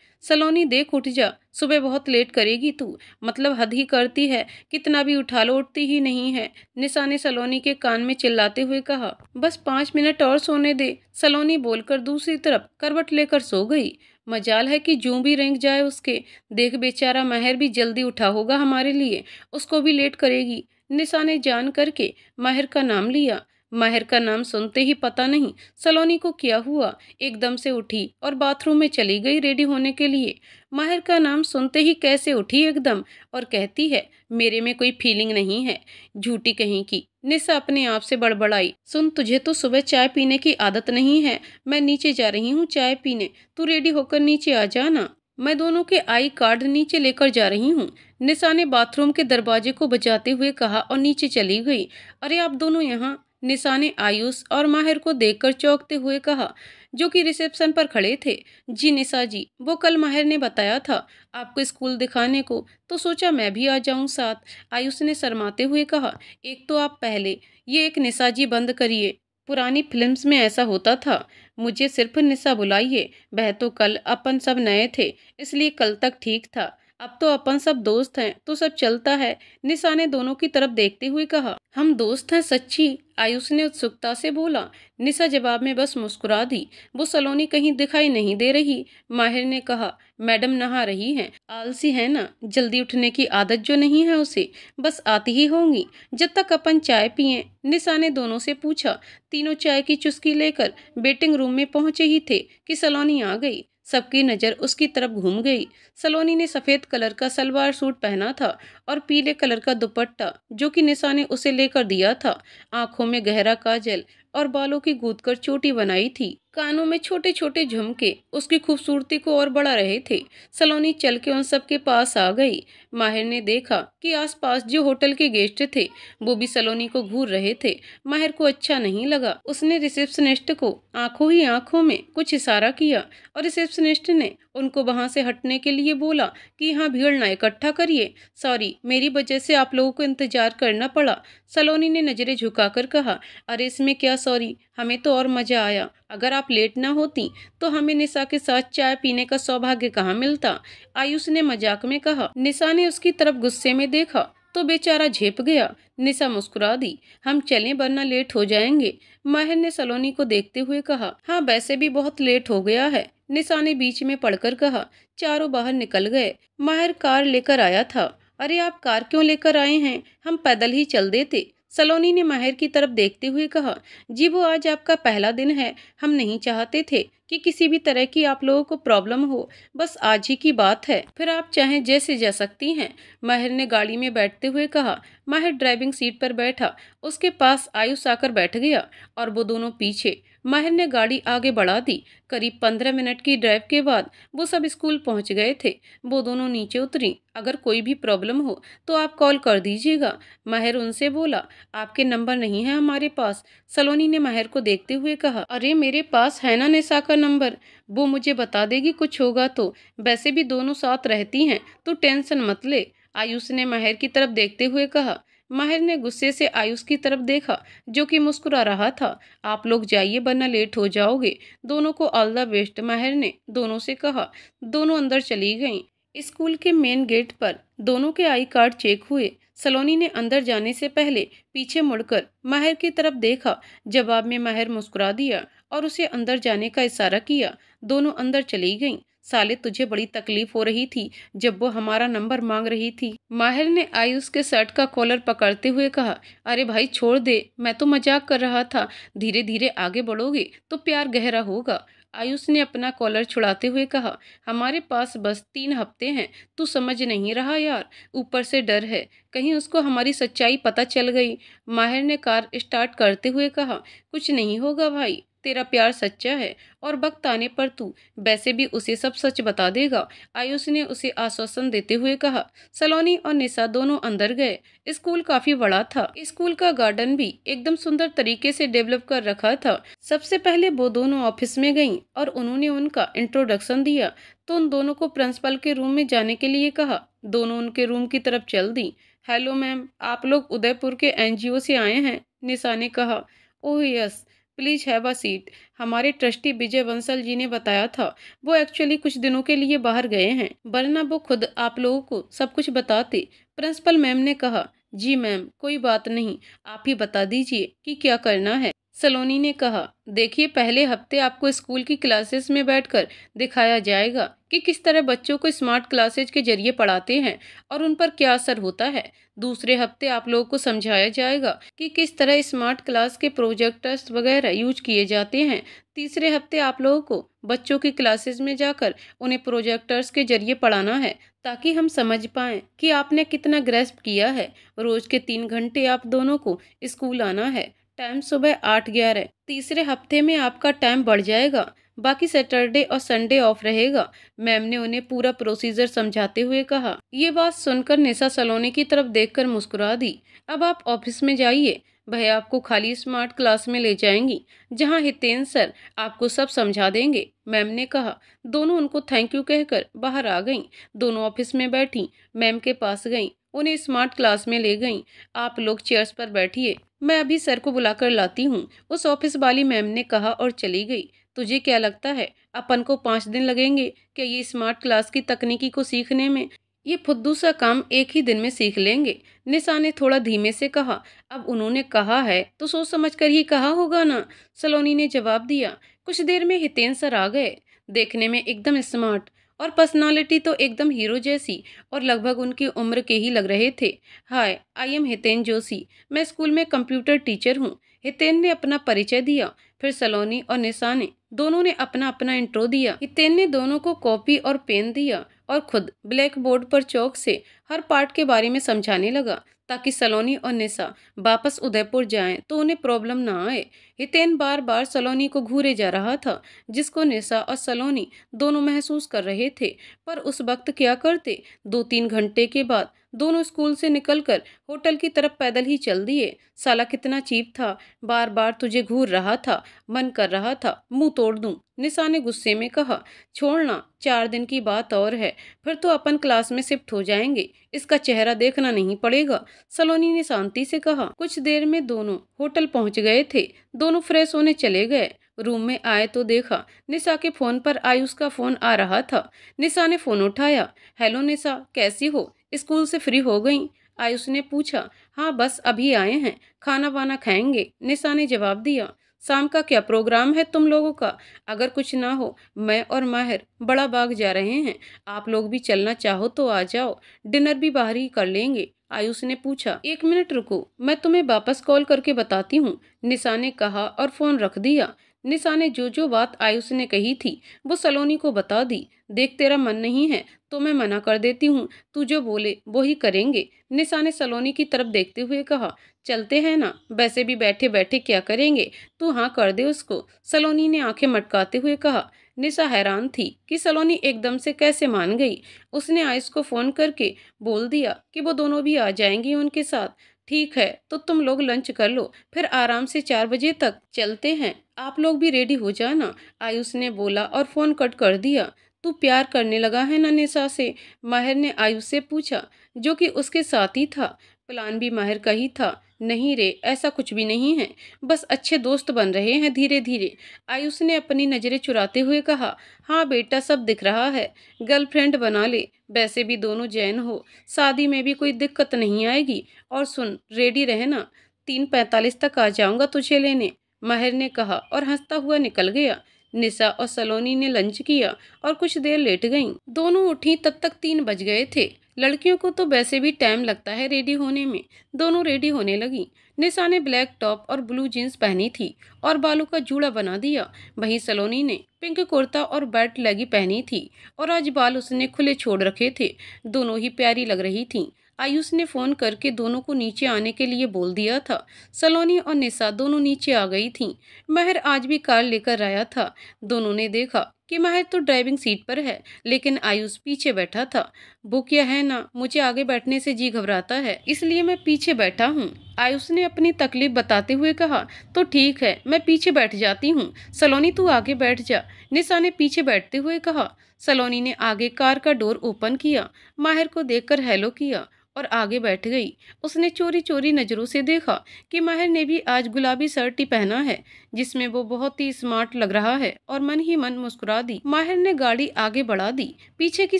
[SPEAKER 1] सलोनी, देख उठ जा, सुबह बहुत लेट करेगी तू, मतलब हद ही करती है, कितना भी उठा लो उठती ही नहीं है। निशा ने सलोनी के कान में चिल्लाते हुए कहा। बस 5 मिनट और सोने दे, सलोनी बोलकर दूसरी तरफ करवट लेकर सो गई। मजाल है कि जूं भी रेंग जाए उसके। देख बेचारा माहिर भी जल्दी उठा होगा हमारे लिए, उसको भी लेट करेगी। निशा ने जान करके माहिर का नाम लिया। माहिर का नाम सुनते ही पता नहीं सलोनी को क्या हुआ, एकदम से उठी और बाथरूम में चली गई रेडी होने के लिए। माहिर का नाम सुनते ही कैसे उठी एकदम, और कहती है मेरे में कोई फीलिंग नहीं है, झूठी कहीं की। निशा अपने आप से बड़बड़ाई। सुन, तुझे तो सुबह चाय पीने की आदत नहीं है, मैं नीचे जा रही हूँ चाय पीने, तू रेडी होकर नीचे आ जाना, मैं दोनों के आई कार्ड नीचे लेकर जा रही हूँ। निशा ने बाथरूम के दरवाजे को बजाते हुए कहा और नीचे चली गई। अरे आप दोनों यहाँ? निशा ने आयुष और माहिर को देखकर चौंकते हुए कहा, जो कि रिसेप्शन पर खड़े थे। जी निशा जी, वो कल माहिर ने बताया था आपको स्कूल दिखाने को, तो सोचा मैं भी आ जाऊं साथ। आयुष ने शर्माते हुए कहा। एक तो आप पहले ये एक निशा जी बंद करिए, पुरानी फिल्म्स में ऐसा होता था, मुझे सिर्फ निशा बुलाइए। वह तो कल अपन सब नए थे, इसलिए कल तक ठीक था, अब तो अपन सब दोस्त हैं तो सब चलता है। निशा ने दोनों की तरफ देखते हुए कहा। हम दोस्त हैं सच्ची? आयुष ने उत्सुकता से बोला। निशा जवाब में बस मुस्कुरा दी। वो सलोनी कहीं दिखाई नहीं दे रही। माहिर ने कहा, मैडम नहा रही हैं, आलसी है ना, जल्दी उठने की आदत जो नहीं है उसे, बस आती ही होंगी, जब तक अपन चाय पिए। निशा ने दोनों से पूछा। तीनों चाय की चुस्की लेकर वेटिंग रूम में पहुंचे ही थे कि सलोनी आ गई। सबकी नज़र उसकी तरफ घूम गई। सलोनी ने सफ़ेद कलर का सलवार सूट पहना था और पीले कलर का दुपट्टा, जो कि निशा ने उसे लेकर दिया था। आंखों में गहरा काजल और बालों की गूंथकर चोटी बनाई थी। कानों में छोटे छोटे झुमके उसकी खूबसूरती को और बढ़ा रहे थे। सलोनी चल के उन सब के पास आ गई। माहिर ने देखा कि आसपास जो होटल के गेस्ट थे वो भी सलोनी को घूर रहे थे। माहिर को अच्छा नहीं लगा। उसने रिसेप्शनिस्ट को आंखों ही आंखों में कुछ इशारा किया और रिसेप्शनिस्ट ने उनको वहां से हटने के लिए बोला कि यहाँ भीड़ ना इकट्ठा करिए, सॉरी, मेरी वजह से आप लोगों को इंतजार करना पड़ा। सलोनी ने नजरें झुकाकर कहा, अरे इसमें क्या सॉरी, हमें तो और मजा आया, अगर आप लेट ना होती तो हमें निशा के साथ चाय पीने का सौभाग्य कहाँ मिलता। आयुष ने मजाक में कहा। निशा ने उसकी तरफ गुस्से में देखा तो बेचारा झेप गया। निशा मुस्कुरा दी। हम चलें वरना लेट हो जाएंगे, माहिर ने सलोनी को देखते हुए कहा। हाँ वैसे भी बहुत लेट हो गया है, निशा ने बीच में पड़कर कहा। चारों बाहर निकल गए। माहिर कार लेकर आया था। अरे आप कार क्यों लेकर आए हैं, हम पैदल ही चल देते, सलोनी ने माहिर की तरफ देखते हुए कहा। जी वो आज आपका पहला दिन है, हम नहीं चाहते थे कि किसी भी तरह की आप लोगों को प्रॉब्लम हो, बस आज ही की बात है, फिर आप चाहें जैसे जा सकती हैं। माहिर ने गाड़ी में बैठते हुए कहा। माहिर ड्राइविंग सीट पर बैठा, उसके पास आयुष आकर बैठ गया और वो दोनों पीछे। माहिर ने गाड़ी आगे बढ़ा दी। करीब 15 मिनट की ड्राइव के बाद वो सब स्कूल पहुंच गए थे। वो दोनों नीचे उतरी। अगर कोई भी प्रॉब्लम हो तो आप कॉल कर दीजिएगा। माहिर उनसे बोला, आपके नंबर नहीं है हमारे पास। सलोनी ने माहिर को देखते हुए कहा, अरे मेरे पास है ना निशा का नंबर, वो मुझे बता देगी कुछ होगा तो। वैसे भी दोनों साथ रहती हैं तो टेंशन मत ले। आयुष ने माहिर की तरफ देखते हुए कहा। माहिर ने गुस्से से आयुष की तरफ देखा जो कि मुस्कुरा रहा था। आप लोग जाइए वरना लेट हो जाओगे। दोनों को ऑल द बेस्ट, माहिर ने दोनों से कहा। दोनों अंदर चली गईं। स्कूल के मेन गेट पर दोनों के आई कार्ड चेक हुए। सलोनी ने अंदर जाने से पहले पीछे मुड़कर माहिर की तरफ देखा। जवाब में माहिर मुस्कुरा दिया और उसे अंदर जाने का इशारा किया। दोनों अंदर चली गईं। साले तुझे बड़ी तकलीफ हो रही थी जब वो हमारा नंबर मांग रही थी। माहिर ने आयुष के शर्ट का कॉलर पकड़ते हुए कहा, अरे भाई छोड़ दे, मैं तो मजाक कर रहा था। धीरे धीरे आगे बढ़ोगे तो प्यार गहरा होगा। आयुष ने अपना कॉलर छुड़ाते हुए कहा, हमारे पास बस 3 हफ्ते हैं, तू समझ नहीं रहा यार। ऊपर से डर है कहीं उसको हमारी सच्चाई पता चल गई। माहिर ने कार स्टार्ट करते हुए कहा, कुछ नहीं होगा भाई, तेरा प्यार सच्चा है और वक्त आने पर तू वैसे भी उसे सब सच बता देगा। आयुष ने उसे आश्वासन देते हुए कहा। सलोनी और निशा दोनों अंदर गए। स्कूल काफी बड़ा था। स्कूल का गार्डन भी एकदम सुंदर तरीके से डेवलप कर रखा था। सबसे पहले वो दोनों ऑफिस में गईं और उन्होंने उनका इंट्रोडक्शन दिया तो उन दोनों को प्रिंसिपल के रूम में जाने के लिए कहा। दोनों उनके रूम की तरफ चल दी। हेलो मैम, आप लोग उदयपुर के एनजीओ से आए हैं, निशा ने कहा। Oh yes, please have a seat. हमारे ट्रस्टी विजय बंसल जी ने बताया था, वो एक्चुअली कुछ दिनों के लिए बाहर गए हैं, वरना वो खुद आप लोगों को सब कुछ बताते। प्रिंसिपल मैम ने कहा। जी मैम, कोई बात नहीं, आप ही बता दीजिए कि क्या करना है। सलोनी ने कहा, देखिए पहले हफ्ते आपको स्कूल की क्लासेस में बैठकर दिखाया जाएगा कि किस तरह बच्चों को स्मार्ट क्लासेज के जरिए पढ़ाते हैं और उन पर क्या असर होता है। दूसरे हफ्ते आप लोगों को समझाया जाएगा कि किस तरह स्मार्ट क्लास के प्रोजेक्टर्स वगैरह यूज किए जाते हैं। तीसरे हफ्ते आप लोगों को बच्चों की क्लासेस में जाकर उन्हें प्रोजेक्टर्स के जरिए पढ़ाना है ताकि हम समझ पाएं कि आपने कितना ग्रेस्प किया है। रोज के 3 घंटे आप दोनों को स्कूल आना है। टाइम सुबह 8-11। तीसरे हफ्ते में आपका टाइम बढ़ जाएगा, बाकी सैटरडे और संडे ऑफ रहेगा। मैम ने उन्हें पूरा प्रोसीजर समझाते हुए कहा। ये बात सुनकर निशा सलोनी की तरफ देखकर मुस्कुरा दी। अब आप ऑफिस में जाइए, भैया आपको खाली स्मार्ट क्लास में ले जाएंगी जहां हितेन सर आपको सब समझा देंगे, मैम ने कहा। दोनों उनको थैंक यू कहकर बाहर आ गईं। दोनों ऑफिस में बैठी मैम के पास गईं, उन्हें स्मार्ट क्लास में ले गईं। आप लोग चेयर्स पर बैठिए, मैं अभी सर को बुलाकर लाती हूँ, उस ऑफिस वाली मैम ने कहा और चली गई। तुझे क्या लगता है अपन को 5 दिन लगेंगे क्या ये स्मार्ट क्लास की तकनीकी को सीखने में? ये फुद्दू सा काम एक ही दिन में सीख लेंगे, निशा ने थोड़ा धीमे से कहा। अब उन्होंने कहा है तो सोच समझ कर ही कहा होगा ना, सलोनी ने जवाब दिया। कुछ देर में हितेन सर आ गए। देखने में एकदम स्मार्ट और पर्सनालिटी तो एकदम हीरो जैसी और लगभग उनकी उम्र के ही लग रहे थे। हाय, आई एम हितेन जोशी, मैं स्कूल में कंप्यूटर टीचर हूँ। हितेन ने अपना परिचय दिया। फिर सलोनी और निशा ने दोनों ने अपना अपना इंट्रो दिया। हितेन ने दोनों को कॉपी और पेन दिया और खुद ब्लैक बोर्ड पर चौक से हर पार्ट के बारे में समझाने लगा ताकि सलोनी और निशा वापस उदयपुर जाएं तो उन्हें प्रॉब्लम ना आए। हितेन बार बार सलोनी को घूरे जा रहा था, जिसको निशा और सलोनी दोनों महसूस कर रहे थे। पर उस वक्त क्या करते। 2-3 घंटे के बाद दोनों स्कूल से निकलकर होटल की तरफ पैदल ही चल दिए। साला कितना चीप था, बार बार तुझे घूर रहा था, मन कर रहा था मुंह तोड़ दूं, निशा ने गुस्से में कहा। छोड़ना, 4 दिन की बात और है, फिर तो अपन क्लास में शिफ्ट हो जाएंगे, इसका चेहरा देखना नहीं पड़ेगा, सलोनी ने शांति से कहा। कुछ देर में दोनों होटल पहुंच गए थे। दोनों फ्रेश होने चले गए। रूम में आए तो देखा निशा के फोन पर आयुष का फोन आ रहा था। निशा ने फोन उठाया। हेलो निशा, कैसी हो, स्कूल से फ्री हो गई? आयुष ने पूछा। हाँ बस अभी आए हैं, खाना वाना खाएंगे, निशा ने जवाब दिया। शाम का क्या प्रोग्राम है तुम लोगों का? अगर कुछ ना हो, मैं और माहिर बड़ा बाग जा रहे हैं, आप लोग भी चलना चाहो तो आ जाओ, डिनर भी बाहर ही कर लेंगे, आयुष ने पूछा। 1 मिनट रुको, मैं तुम्हें वापस कॉल करके बताती हूँ, निशा ने कहा और फोन रख दिया। निशा ने जो जो बात आयुष ने कही थी वो सलोनी को बता दी। देख तेरा मन नहीं है तो मैं मना कर देती हूँ, तू जो बोले वो ही करेंगे। निशा ने सलोनी की तरफ देखते हुए कहा, चलते हैं ना, वैसे भी बैठे बैठे क्या करेंगे, तू हाँ कर दे उसको। सलोनी ने आंखें मटकाते हुए कहा। निशा हैरान थी कि सलोनी एकदम से कैसे मान गई। उसने आयुष को फोन करके बोल दिया कि वो दोनों भी आ जाएंगी उनके साथ। ठीक है तो तुम लोग लंच कर लो, फिर आराम से 4 बजे तक चलते हैं। आप लोग भी रेडी हो जाना, आयुष ने बोला और फोन कट कर दिया। तू प्यार करने लगा है ना निशा से, माहिर ने आयुष से पूछा, जो कि उसके साथ ही था। प्लान भी माहिर का ही था। नहीं रे, ऐसा कुछ भी नहीं है, बस अच्छे दोस्त बन रहे हैं धीरे धीरे, आयुष ने अपनी नजरें चुराते हुए कहा। हाँ बेटा, सब दिख रहा है, गर्लफ्रेंड बना ले, वैसे भी दोनों जैन हो, शादी में भी कोई दिक्कत नहीं आएगी। और सुन, रेडी रहना, 3:45 तक आ जाऊंगा तुझे लेने, माहिर ने कहा और हंसता हुआ निकल गया। निशा और सलोनी ने लंच किया और कुछ देर लेट गईं। दोनों उठी तब तक 3 बज गए थे। लड़कियों को तो वैसे भी टाइम लगता है रेडी होने में। दोनों रेडी होने लगी। निशा ने ब्लैक टॉप और ब्लू जीन्स पहनी थी और बालों का जूड़ा बना दिया। वहीं सलोनी ने पिंक कुर्ता और बैट लेगी पहनी थी और आज बाल उसने खुले छोड़ रखे थे। दोनों ही प्यारी लग रही थीं। आयुष ने फोन करके दोनों को नीचे आने के लिए बोल दिया था। सलोनी और निशा दोनों नीचे आ गई थीं। महर आज भी कार लेकर आया था। दोनों ने देखा कि महर तो ड्राइविंग सीट पर है, लेकिन आयुष पीछे बैठा था। वो क्या है ना, मुझे आगे बैठने से जी घबराता है, इसलिए मैं पीछे बैठा हूँ, आयुष ने अपनी तकलीफ बताते हुए कहा। तो ठीक है, मैं पीछे बैठ जाती हूँ, सलोनी तू आगे बैठ जा, निशा ने पीछे बैठते हुए कहा। सलोनी ने आगे कार का डोर ओपन किया, माहिर को देखकर हेलो किया और आगे बैठ गई। उसने चोरी चोरी नजरों से देखा कि माहिर ने भी आज गुलाबी शर्ट ही पहना है, जिसमें वो बहुत ही स्मार्ट लग रहा है, और मन ही मन मुस्कुरा दी। माहिर ने गाड़ी आगे बढ़ा दी। पीछे की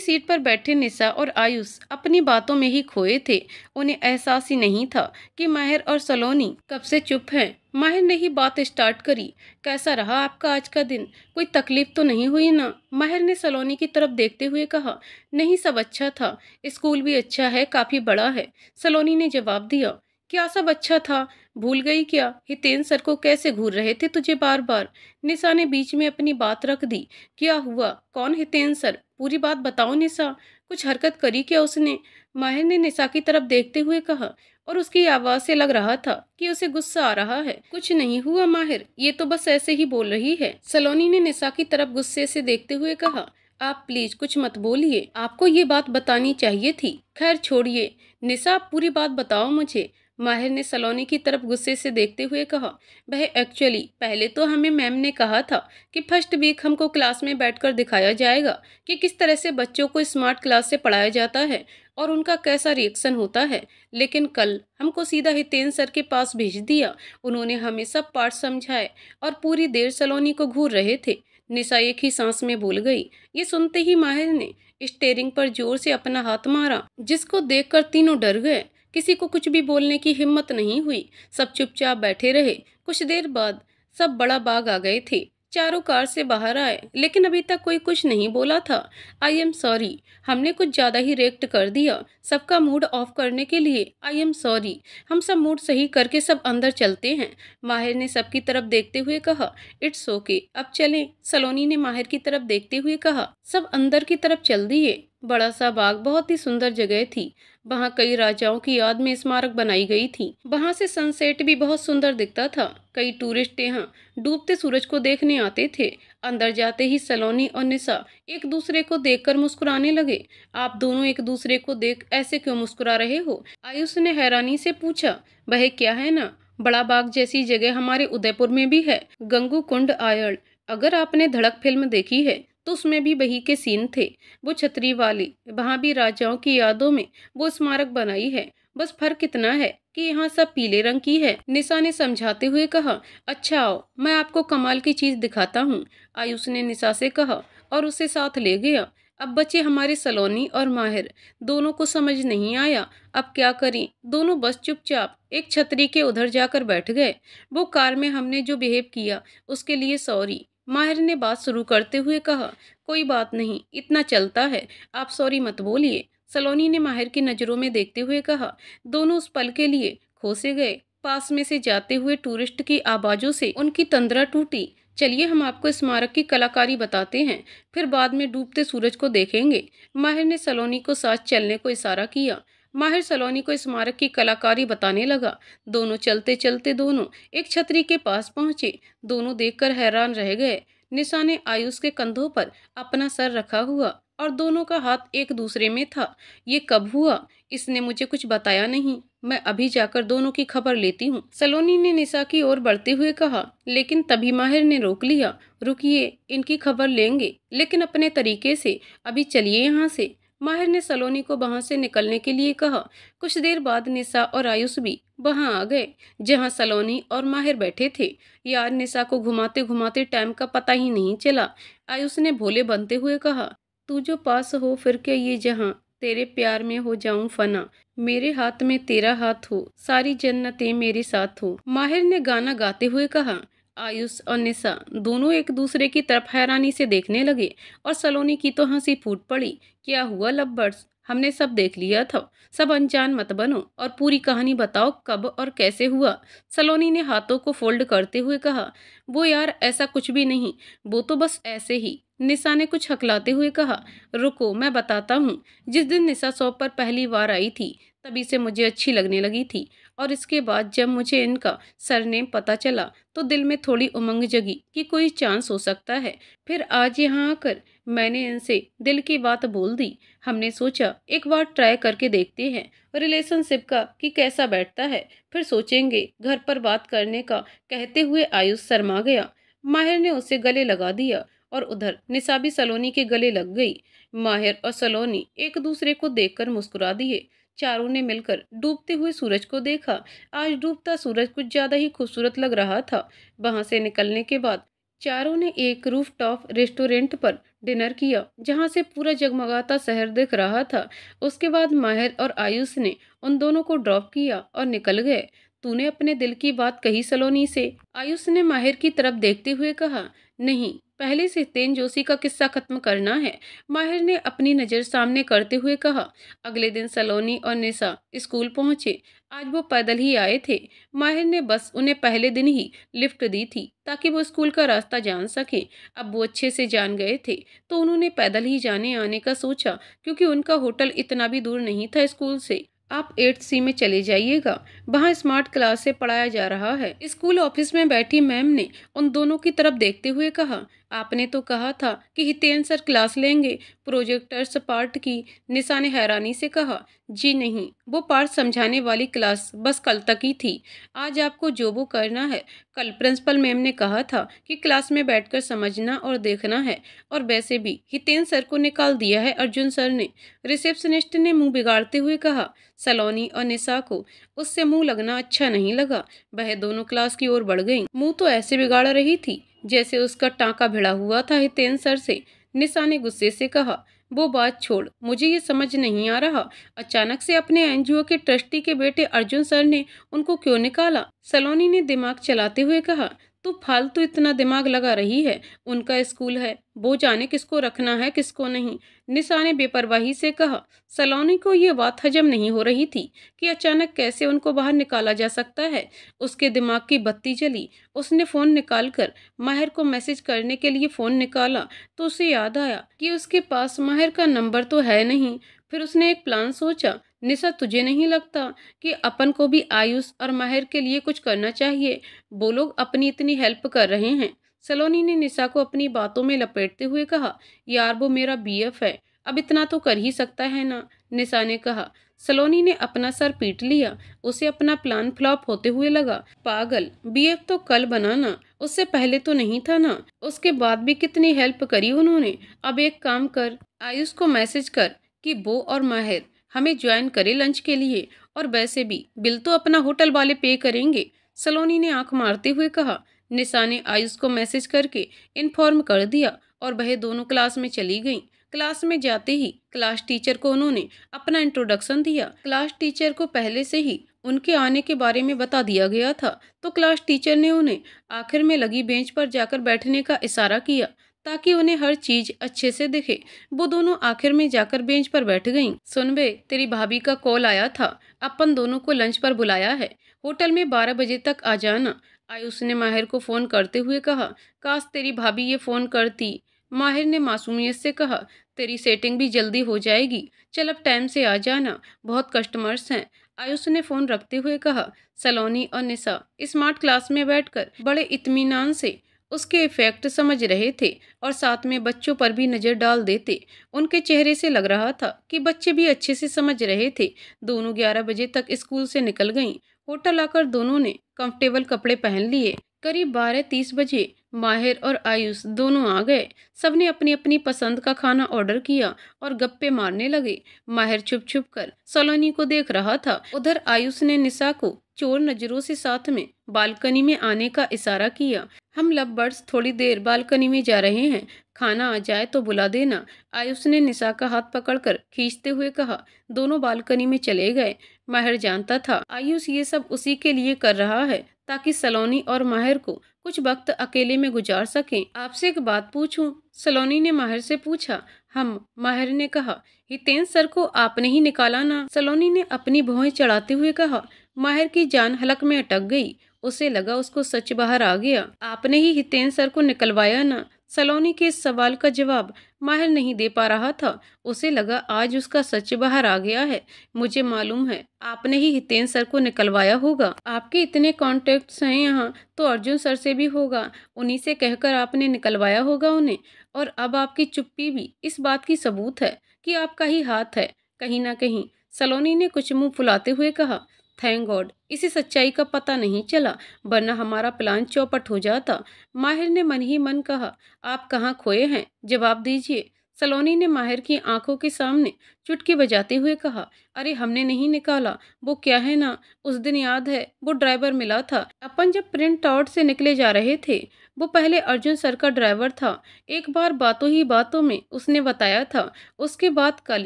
[SPEAKER 1] सीट पर बैठे निशा और आयुष अपनी बातों में ही खोए थे। उन्हें एहसास ही नहीं था कि माहिर और सलोनी कब से चुप हैं। माहिर ने ही बात स्टार्ट करी। कैसा रहा आपका आज का दिन, कोई तकलीफ तो नहीं हुई ना, माहिर ने सलोनी की तरफ देखते हुए कहा। नहीं, सब अच्छा था, स्कूल भी अच्छा है, काफी बड़ा है, सलोनी ने जवाब दिया। क्या सब अच्छा था, भूल गई क्या, हितेंद्र सर को कैसे घूर रहे थे तुझे बार बार, निशा ने बीच में अपनी बात रख दी। क्या हुआ, कौन हितेंद्र सर, पूरी बात बताओ निशा, कुछ हरकत करी क्या उसने, माहिर ने निशा की तरफ देखते हुए कहा और उसकी आवाज से लग रहा था कि उसे गुस्सा आ रहा है। कुछ नहीं हुआ माहिर, ये तो बस ऐसे ही बोल रही है, सलोनी ने निशा की तरफ गुस्से से देखते हुए कहा। आप प्लीज कुछ मत बोलिए, आपको ये बात बतानी चाहिए थी, खैर छोड़िए, निशा पूरी बात बताओ मुझे, माहिर ने सलोनी की तरफ गुस्से से देखते हुए कहा। वह एक्चुअली पहले तो हमें मैम ने कहा था कि फर्स्ट वीक हमको क्लास में बैठकर दिखाया जाएगा कि किस तरह से बच्चों को स्मार्ट क्लास से पढ़ाया जाता है और उनका कैसा रिएक्शन होता है, लेकिन कल हमको सीधा हितेंद्र सर के पास भेज दिया। उन्होंने हमें सब पार्ट समझाए और पूरी देर सलोनी को घूर रहे थे। निशा एक ही सांस में बोल गई। ये सुनते ही माहिर ने स्टीयरिंग पर जोर से अपना हाथ मारा, जिसको देखकर तीनों डर गए। किसी को कुछ भी बोलने की हिम्मत नहीं हुई, सब चुपचाप बैठे रहे। कुछ देर बाद सब बड़ा बाग आ गए थे। चारों कार से बाहर आए, लेकिन अभी तक कोई कुछ नहीं बोला था। आई एम सॉरी, हमने कुछ ज्यादा ही रिएक्ट कर दिया, सबका मूड ऑफ करने के लिए आई एम सॉरी, हम सब मूड सही करके सब अंदर चलते हैं, माहिर ने सबकी तरफ देखते हुए कहा। इट्स ओके, अब चलें, सलोनी ने माहिर की तरफ देखते हुए कहा। सब अंदर की तरफ चल दिए। बड़ा सा बाग बहुत ही सुंदर जगह थी। वहाँ कई राजाओं की याद में स्मारक बनाई गई थी। वहाँ से सनसेट भी बहुत सुंदर दिखता था। कई टूरिस्ट यहाँ डूबते सूरज को देखने आते थे। अंदर जाते ही सलोनी और निशा एक दूसरे को देखकर मुस्कुराने लगे। आप दोनों एक दूसरे को देख ऐसे क्यों मुस्कुरा रहे हो, आयुष ने हैरानी से पूछा। वह क्या है ना, बड़ा बाग जैसी जगह हमारे उदयपुर में भी है, गंगू कुंड आयल, अगर आपने धड़क फिल्म देखी है तो उसमें भी वही के सीन थे, वो छतरी वाली, वहाँ भी राजाओं की यादों में वो स्मारक बनाई है, बस फर्क इतना है कि यहाँ सब पीले रंग की है, निशा ने समझाते हुए कहा। अच्छा आओ, मैं आपको कमाल की चीज दिखाता हूँ, आयुष ने निशा से कहा और उसे साथ ले गया। अब बचे हमारे सलोनी और माहिर, दोनों को समझ नहीं आया अब क्या करें, दोनों बस चुपचाप एक छतरी के उधर जाकर बैठ गए। वो कार में हमने जो बिहेव किया उसके लिए सॉरी, माहिर ने बात शुरू करते हुए कहा। कोई बात नहीं, इतना चलता है, आप सॉरी मत बोलिए, सलोनी ने माहिर की नजरों में देखते हुए कहा। दोनों उस पल के लिए खो से गए। पास में से जाते हुए टूरिस्ट की आवाजों से उनकी तंद्रा टूटी। चलिए हम आपको स्मारक की कलाकारी बताते हैं, फिर बाद में डूबते सूरज को देखेंगे। माहिर ने सलोनी को साथ चलने को इशारा किया। माहिर सलोनी को स्मारक की कलाकारी बताने लगा। दोनों चलते चलते दोनों एक छतरी के पास पहुंचे। दोनों देखकर हैरान रह गए। निशा ने आयुष के कंधों पर अपना सर रखा हुआ और दोनों का हाथ एक दूसरे में था। ये कब हुआ? इसने मुझे कुछ बताया नहीं। मैं अभी जाकर दोनों की खबर लेती हूँ, सलोनी ने निशा की ओर बढ़ते हुए कहा। लेकिन तभी माहिर ने रोक लिया। रुकिए, इनकी खबर लेंगे, लेकिन अपने तरीके से। अभी चलिए यहाँ से। माहिर ने सलोनी को वहां से निकलने के लिए कहा। कुछ देर बाद निशा और आयुष भी वहां आ गए, जहां सलोनी और माहिर बैठे थे। यार, निशा को घुमाते घुमाते टाइम का पता ही नहीं चला। आयुष ने भोले बनते हुए कहा। तू जो पास हो फिर क्या ये जहां, तेरे प्यार में हो जाऊं फना, मेरे हाथ में तेरा हाथ हो, सारी जन्नतें मेरे साथ हो, माहिर ने गाना गाते हुए कहा। आयुष और निशा दोनों एक दूसरे की तरफ हैरानी से देखने लगे और सलोनी की तो हंसी फूट पड़ी। क्या हुआ लव्बर्स, हमने सब देख लिया था, सब अनजान मत बनो और पूरी कहानी बताओ कब और कैसे हुआ। सलोनी ने हाथों को फोल्ड करते हुए कहा। वो यार, ऐसा कुछ भी नहीं, वो तो बस ऐसे ही। निशा ने कुछ हकलाते हुए कहा। रुको, मैं बताता हूँ। जिस दिन निशा शॉप पर पहली बार आई थी तभी से मुझे अच्छी लगने लगी थी, और इसके बाद जब मुझे इनका सरनेम पता चला तो दिल में थोड़ी उमंग जगी कि कोई चांस हो सकता है। फिर आज यहाँ आकर मैंने इनसे दिल की बात बोल दी। हमने सोचा एक बार ट्राई करके देखते हैं रिलेशनशिप का कि कैसा बैठता है, फिर सोचेंगे घर पर बात करने का। कहते हुए आयुष शर्मा गया। माहिर ने उसे गले लगा दिया और उधर निशा भी सलोनी के गले लग गई। माहिर और सलोनी एक दूसरे को देखकर मुस्कुरा दिए। चारों ने मिलकर डूबते हुए सूरज को देखा। आज डूबता सूरज कुछ ज्यादा ही खूबसूरत लग रहा था। वहां से निकलने के बाद चारों ने एक रूफटॉप रेस्टोरेंट पर डिनर किया, जहां से पूरा जगमगाता शहर दिख रहा था। उसके बाद माहिर और आयुष ने उन दोनों को ड्रॉप किया और निकल गए। तूने अपने दिल की बात कही सलोनी से? आयुष ने माहिर की तरफ देखते हुए कहा। नहीं, पहले से तेन जोशी का किस्सा खत्म करना है, माहिर ने अपनी नज़र सामने करते हुए कहा। अगले दिन सलोनी और निशा स्कूल पहुंचे। आज वो पैदल ही आए थे। माहिर ने बस उन्हें पहले दिन ही लिफ्ट दी थी ताकि वो स्कूल का रास्ता जान सके। अब वो अच्छे से जान गए थे तो उन्होंने पैदल ही जाने आने का सोचा, क्योंकि उनका होटल इतना भी दूर नहीं था स्कूल से। आप 8C में चले जाइएगा, वहाँ स्मार्ट क्लास से पढ़ाया जा रहा है। स्कूल ऑफिस में बैठी मैम ने उन दोनों की तरफ देखते हुए कहा। आपने तो कहा था कि हितेन सर क्लास लेंगे प्रोजेक्टर्स पार्ट की। निशा ने हैरानी से कहा। जी नहीं, वो पार्ट समझाने वाली क्लास बस कल तक ही थी। आज आपको जो वो करना है, कल प्रिंसिपल मैम ने कहा था कि क्लास में बैठकर समझना और देखना है। और वैसे भी हितेन सर को निकाल दिया है अर्जुन सर ने, रिसेप्शनिस्ट ने मुंह बिगाड़ते हुए कहा। सलोनी और निशा को उससे मुंह लगना अच्छा नहीं लगा। वह दोनों क्लास की ओर बढ़ गईं। मुंह तो ऐसे बिगाड़ रही थी जैसे उसका टांका भिड़ा हुआ था हितेन सर से। निशा ने गुस्से से कहा। वो बात छोड़, मुझे ये समझ नहीं आ रहा, अचानक से अपने एनजीओ के ट्रस्टी के बेटे अर्जुन सर ने उनको क्यों निकाला? सलोनी ने दिमाग चलाते हुए कहा। तू फालतू इतना दिमाग लगा रही है, उनका स्कूल है, वो जाने किसको रखना है किसको नहीं, निशा ने बेपरवाही से कहा। सलोनी को ये बात हजम नहीं हो रही थी कि अचानक कैसे उनको बाहर निकाला जा सकता है। उसके दिमाग की बत्ती जली। उसने फ़ोन निकालकर माहिर को मैसेज करने के लिए फ़ोन निकाला तो उसे याद आया कि उसके पास माहिर का नंबर तो है नहीं। फिर उसने एक प्लान सोचा। निशा, तुझे नहीं लगता कि अपन को भी आयुष और माहिर के लिए कुछ करना चाहिए? वो लोग अपनी इतनी हेल्प कर रहे हैं। सलोनी ने निशा को अपनी बातों में लपेटते हुए कहा। यार, वो मेरा बीएफ है, अब इतना तो कर ही सकता है ना, निशा ने कहा। सलोनी ने अपना सर पीट लिया। उसे अपना प्लान फ्लॉप होते हुए लगा। पागल, बीएफ तो कल बनाना, उससे पहले तो नहीं था ना? उसके बाद भी कितनी हेल्प करी उन्होंने। अब एक काम कर, आयुष को मैसेज कर कि वो और माहिर हमें ज्वाइन करे लंच के लिए, और वैसे भी बिल तो अपना होटल वाले पे करेंगे, सलोनी ने आंख मारते हुए कहा। निशा ने आयुष को मैसेज करके इन्फॉर्म कर दिया और वह दोनों क्लास में चली गईं। क्लास में जाते ही क्लास टीचर को उन्होंने अपना इंट्रोडक्शन दिया। क्लास टीचर को पहले से ही उनके आने के बारे में बता दिया गया था, तो क्लास टीचर ने उन्हें आखिर में लगी बेंच पर जाकर बैठने का इशारा किया ताकि उन्हें हर चीज अच्छे से दिखे। वो दोनों आखिर में जाकर बेंच पर बैठ गईं। सुन बे, तेरी भाभी का कॉल आया था, अपन दोनों को लंच पर बुलाया है, होटल में 12 बजे तक आ जाना। आयुष ने माहिर को फ़ोन करते हुए कहा, काश तेरी भाभी ये फ़ोन करती। माहिर ने मासूमियत से कहा, तेरी सेटिंग भी जल्दी हो जाएगी, चल अब टाइम से आ जाना, बहुत कस्टमर्स हैं। आयुष ने फ़ोन रखते हुए कहा। सलोनी और निशा स्मार्ट क्लास में बैठकर बड़े इत्मीनान से उसके इफेक्ट समझ रहे थे और साथ में बच्चों पर भी नज़र डाल देते। उनके चेहरे से लग रहा था कि बच्चे भी अच्छे से समझ रहे थे। दोनों 11 बजे तक स्कूल से निकल गईं। होटल आकर दोनों ने कंफर्टेबल कपड़े पहन लिए। करीब 12:30 बजे माहिर और आयुष दोनों आ गए। सबने अपनी अपनी पसंद का खाना ऑर्डर किया और गप्पे मारने लगे। माहिर छुप छुप कर सलोनी को देख रहा था। उधर आयुष ने निशा को चोर नजरों से साथ में बालकनी में आने का इशारा किया। हम लवबर्ड्स थोड़ी देर बालकनी में जा रहे हैं, खाना आ जाए तो बुला देना। आयुष ने निशा का हाथ पकड़कर खींचते हुए कहा। दोनों बालकनी में चले गए। माहिर जानता था आयुष ये सब उसी के लिए कर रहा है ताकि सलोनी और माहिर को कुछ वक्त अकेले में गुजार सकें। आपसे एक बात पूछूं? सलोनी ने माहिर से पूछा। हम, माहिर ने कहा। हितेंद्र सर को आपने ही निकाला ना? सलोनी ने अपनी भौहें चढ़ाते हुए कहा। माहिर की जान हलक में अटक गई। उसे लगा उसको सच बाहर आ गया। आपने ही हितेंद्र सर को निकलवाया ना? सलोनी के इस सवाल का जवाब माहिर नहीं दे पा रहा था। उसे लगा आज उसका सच बाहर आ गया है। मुझे मालूम है आपने ही हितेंद्र सर को निकलवाया होगा। आपके इतने कॉन्टेक्ट्स हैं यहाँ, तो अर्जुन सर से भी होगा। उन्हीं से कहकर आपने निकलवाया होगा उन्हें। और अब आपकी चुप्पी भी इस बात की सबूत है कि आपका ही हाथ है कहीं ना कहीं। सलोनी ने कुछ मुंह फुलाते हुए कहा। थैंक गॉड इसी सच्चाई का पता नहीं चला, वरना हमारा प्लान चौपट हो जाता। माहिर ने मन ही मन कहा। आप कहाँ खोए हैं, जवाब दीजिए। सलोनी ने माहिर की आंखों के सामने चुटकी बजाते हुए कहा। अरे हमने नहीं निकाला, वो क्या है ना, उस दिन याद है वो ड्राइवर मिला था अपन जब प्रिंट आउट से निकले जा रहे थे। वो पहले अर्जुन सर का ड्राइवर था। एक बार बातों ही बातों में उसने बताया था। उसके बाद कल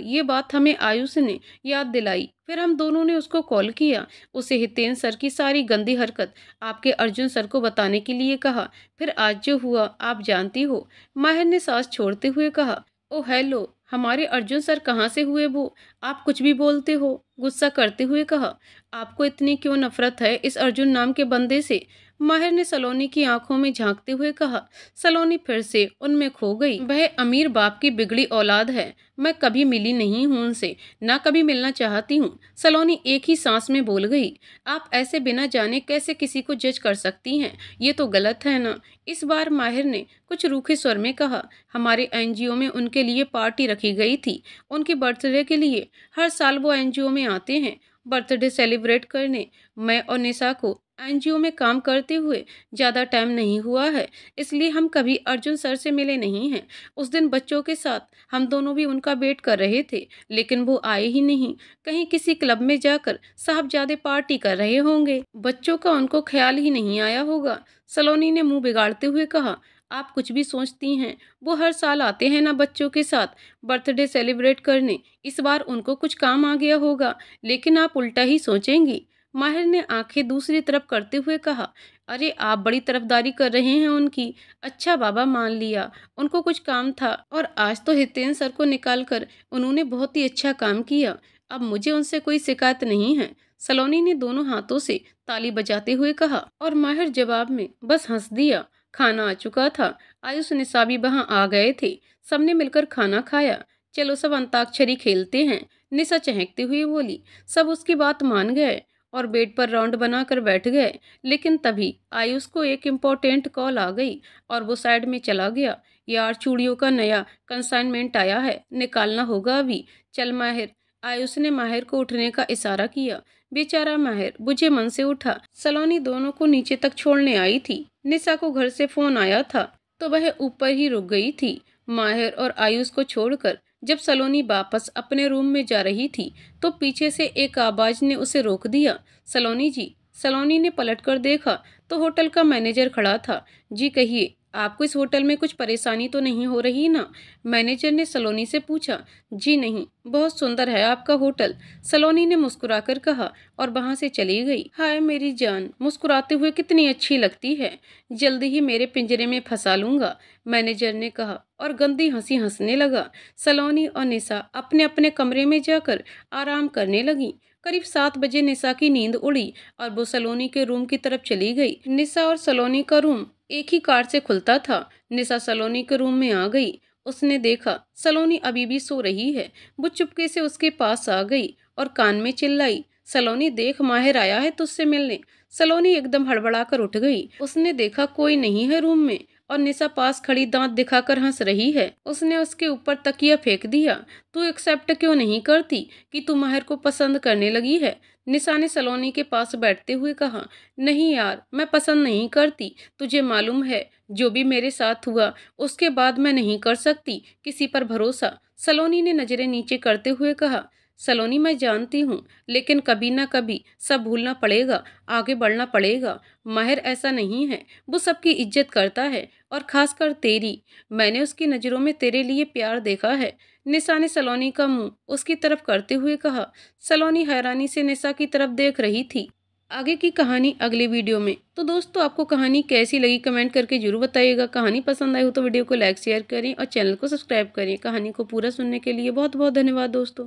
[SPEAKER 1] ये बात हमें आयुष ने याद दिलाई। फिर हम दोनों ने उसको कॉल किया, उसे हितेंद्र सर की सारी गंदी हरकत आपके अर्जुन सर को बताने के लिए कहा। फिर आज जो हुआ आप जानती हो। माहिर ने सांस छोड़ते हुए कहा। ओ हेलो, हमारे अर्जुन सर कहाँ से हुए वो? आप कुछ भी बोलते हो, गुस्सा करते हुए कहा। आपको इतनी क्यों नफरत है इस अर्जुन नाम के बंदे से? माहिर ने सलोनी की आंखों में झांकते हुए कहा। सलोनी फिर से उनमें खो गई। वह अमीर बाप की बिगड़ी औलाद है। मैं कभी मिली नहीं हूँ उनसे, ना कभी मिलना चाहती हूँ। सलोनी एक ही सांस में बोल गई। आप ऐसे बिना जाने कैसे किसी को जज कर सकती हैं? ये तो गलत है ना? इस बार माहिर ने कुछ रूखे स्वर में कहा। हमारे एनजीओ में उनके लिए पार्टी रखी गई थी, उनके बर्थडे के लिए। हर साल वो एनजीओ में आते हैं बर्थडे सेलिब्रेट करने। मैं और निशा को एनजीओ में काम करते हुए ज़्यादा टाइम नहीं हुआ है, इसलिए हम कभी अर्जुन सर से मिले नहीं हैं। उस दिन बच्चों के साथ हम दोनों भी उनका वेट कर रहे थे, लेकिन वो आए ही नहीं। कहीं किसी क्लब में जाकर साहबजादे पार्टी कर रहे होंगे। बच्चों का उनको ख्याल ही नहीं आया होगा। सलोनी ने मुंह बिगाड़ते हुए कहा। आप कुछ भी सोचती हैं, वो हर साल आते हैं ना बच्चों के साथ बर्थडे सेलिब्रेट करने। इस बार उनको कुछ काम आ गया होगा, लेकिन आप उल्टा ही सोचेंगी। माहिर ने आंखें दूसरी तरफ करते हुए कहा। अरे आप बड़ी तरफदारी कर रहे हैं उनकी। अच्छा बाबा, मान लिया उनको कुछ काम था, और आज तो हितेंद्र सर को निकाल कर उन्होंने बहुत ही अच्छा काम किया। अब मुझे उनसे कोई शिकायत नहीं है। सलोनी ने दोनों हाथों से ताली बजाते हुए कहा, और माहिर जवाब में बस हंस दिया। खाना आ चुका था। आयुष निशा भी वहां आ गए थे। सबने मिलकर खाना खाया। चलो सब अंताक्षरी खेलते हैं, निशा चहकते हुए बोली। सब उसकी बात मान गए और बेड पर राउंड बनाकर बैठ गए। लेकिन तभी आयुष को एक इम्पोर्टेंट कॉल आ गई और वो साइड में चला गया। यार, चूड़ियों का नया कंसाइनमेंट आया है, निकालना होगा अभी। चल माहिर। आयुष ने माहिर को उठने का इशारा किया। बेचारा माहिर बुझे मन से उठा। सलोनी दोनों को नीचे तक छोड़ने आई थी। निशा को घर से फोन आया था तो वह ऊपर ही रुक गई थी। माहिर और आयुष को छोड़कर जब सलोनी वापस अपने रूम में जा रही थी तो पीछे से एक आवाज ने उसे रोक दिया। सलोनी जी। सलोनी ने पलटकर देखा तो होटल का मैनेजर खड़ा था। जी कहिए, आपको इस होटल में कुछ परेशानी तो नहीं हो रही ना? मैनेजर ने सलोनी से पूछा। जी नहीं, बहुत सुंदर है आपका होटल, सलोनी ने मुस्कुराकर कहा और वहां से चली गई। हाय मेरी जान, मुस्कुराते हुए कितनी अच्छी लगती है, जल्दी ही मेरे पिंजरे में फंसा लूंगा, मैनेजर ने कहा और गंदी हंसी हंसने लगा। सलोनी और निशा अपने अपने कमरे में जाकर आराम करने लगी। करीब 7 बजे निशा की नींद उड़ी और वो सलोनी के रूम की तरफ चली गई। निशा और सलोनी का रूम एक ही कार से खुलता था। निशा सलोनी के रूम में आ गई। उसने देखा सलोनी अभी भी सो रही है। वो चुपके से उसके पास आ गई और कान में चिल्लाई, सलोनी देख, माहिर आया है तुझसे मिलने। सलोनी एकदम हड़बड़ाकर उठ गई। उसने देखा कोई नहीं है रूम में और निशा पास खड़ी दांत दिखाकर हंस रही है। उसने उसके ऊपर तकिया फेंक दिया। तू एक्सेप्ट क्यों नहीं करती कि तू माहिर को पसंद करने लगी है? निशा ने सलोनी के पास बैठते हुए कहा, नहीं यार, मैं पसंद नहीं करती। तुझे मालूम है जो भी मेरे साथ हुआ उसके बाद मैं नहीं कर सकती किसी पर भरोसा। सलोनी ने नजरें नीचे करते हुए कहा, सलोनी मैं जानती हूँ, लेकिन कभी ना कभी सब भूलना पड़ेगा, आगे बढ़ना पड़ेगा। माहिर ऐसा नहीं है, वो सबकी इज्जत करता है और खासकर तेरी। मैंने उसकी नज़रों में तेरे लिए प्यार देखा है। निशा ने सलोनी का मुंह उसकी तरफ करते हुए कहा। सलोनी हैरानी से निशा की तरफ देख रही थी। आगे की कहानी अगले वीडियो में। तो दोस्तों, आपको कहानी कैसी लगी कमेंट करके जरूर बताइएगा। कहानी पसंद आई हो तो वीडियो को लाइक शेयर करें और चैनल को सब्सक्राइब करें। कहानी को पूरा सुनने के लिए बहुत बहुत धन्यवाद दोस्तों।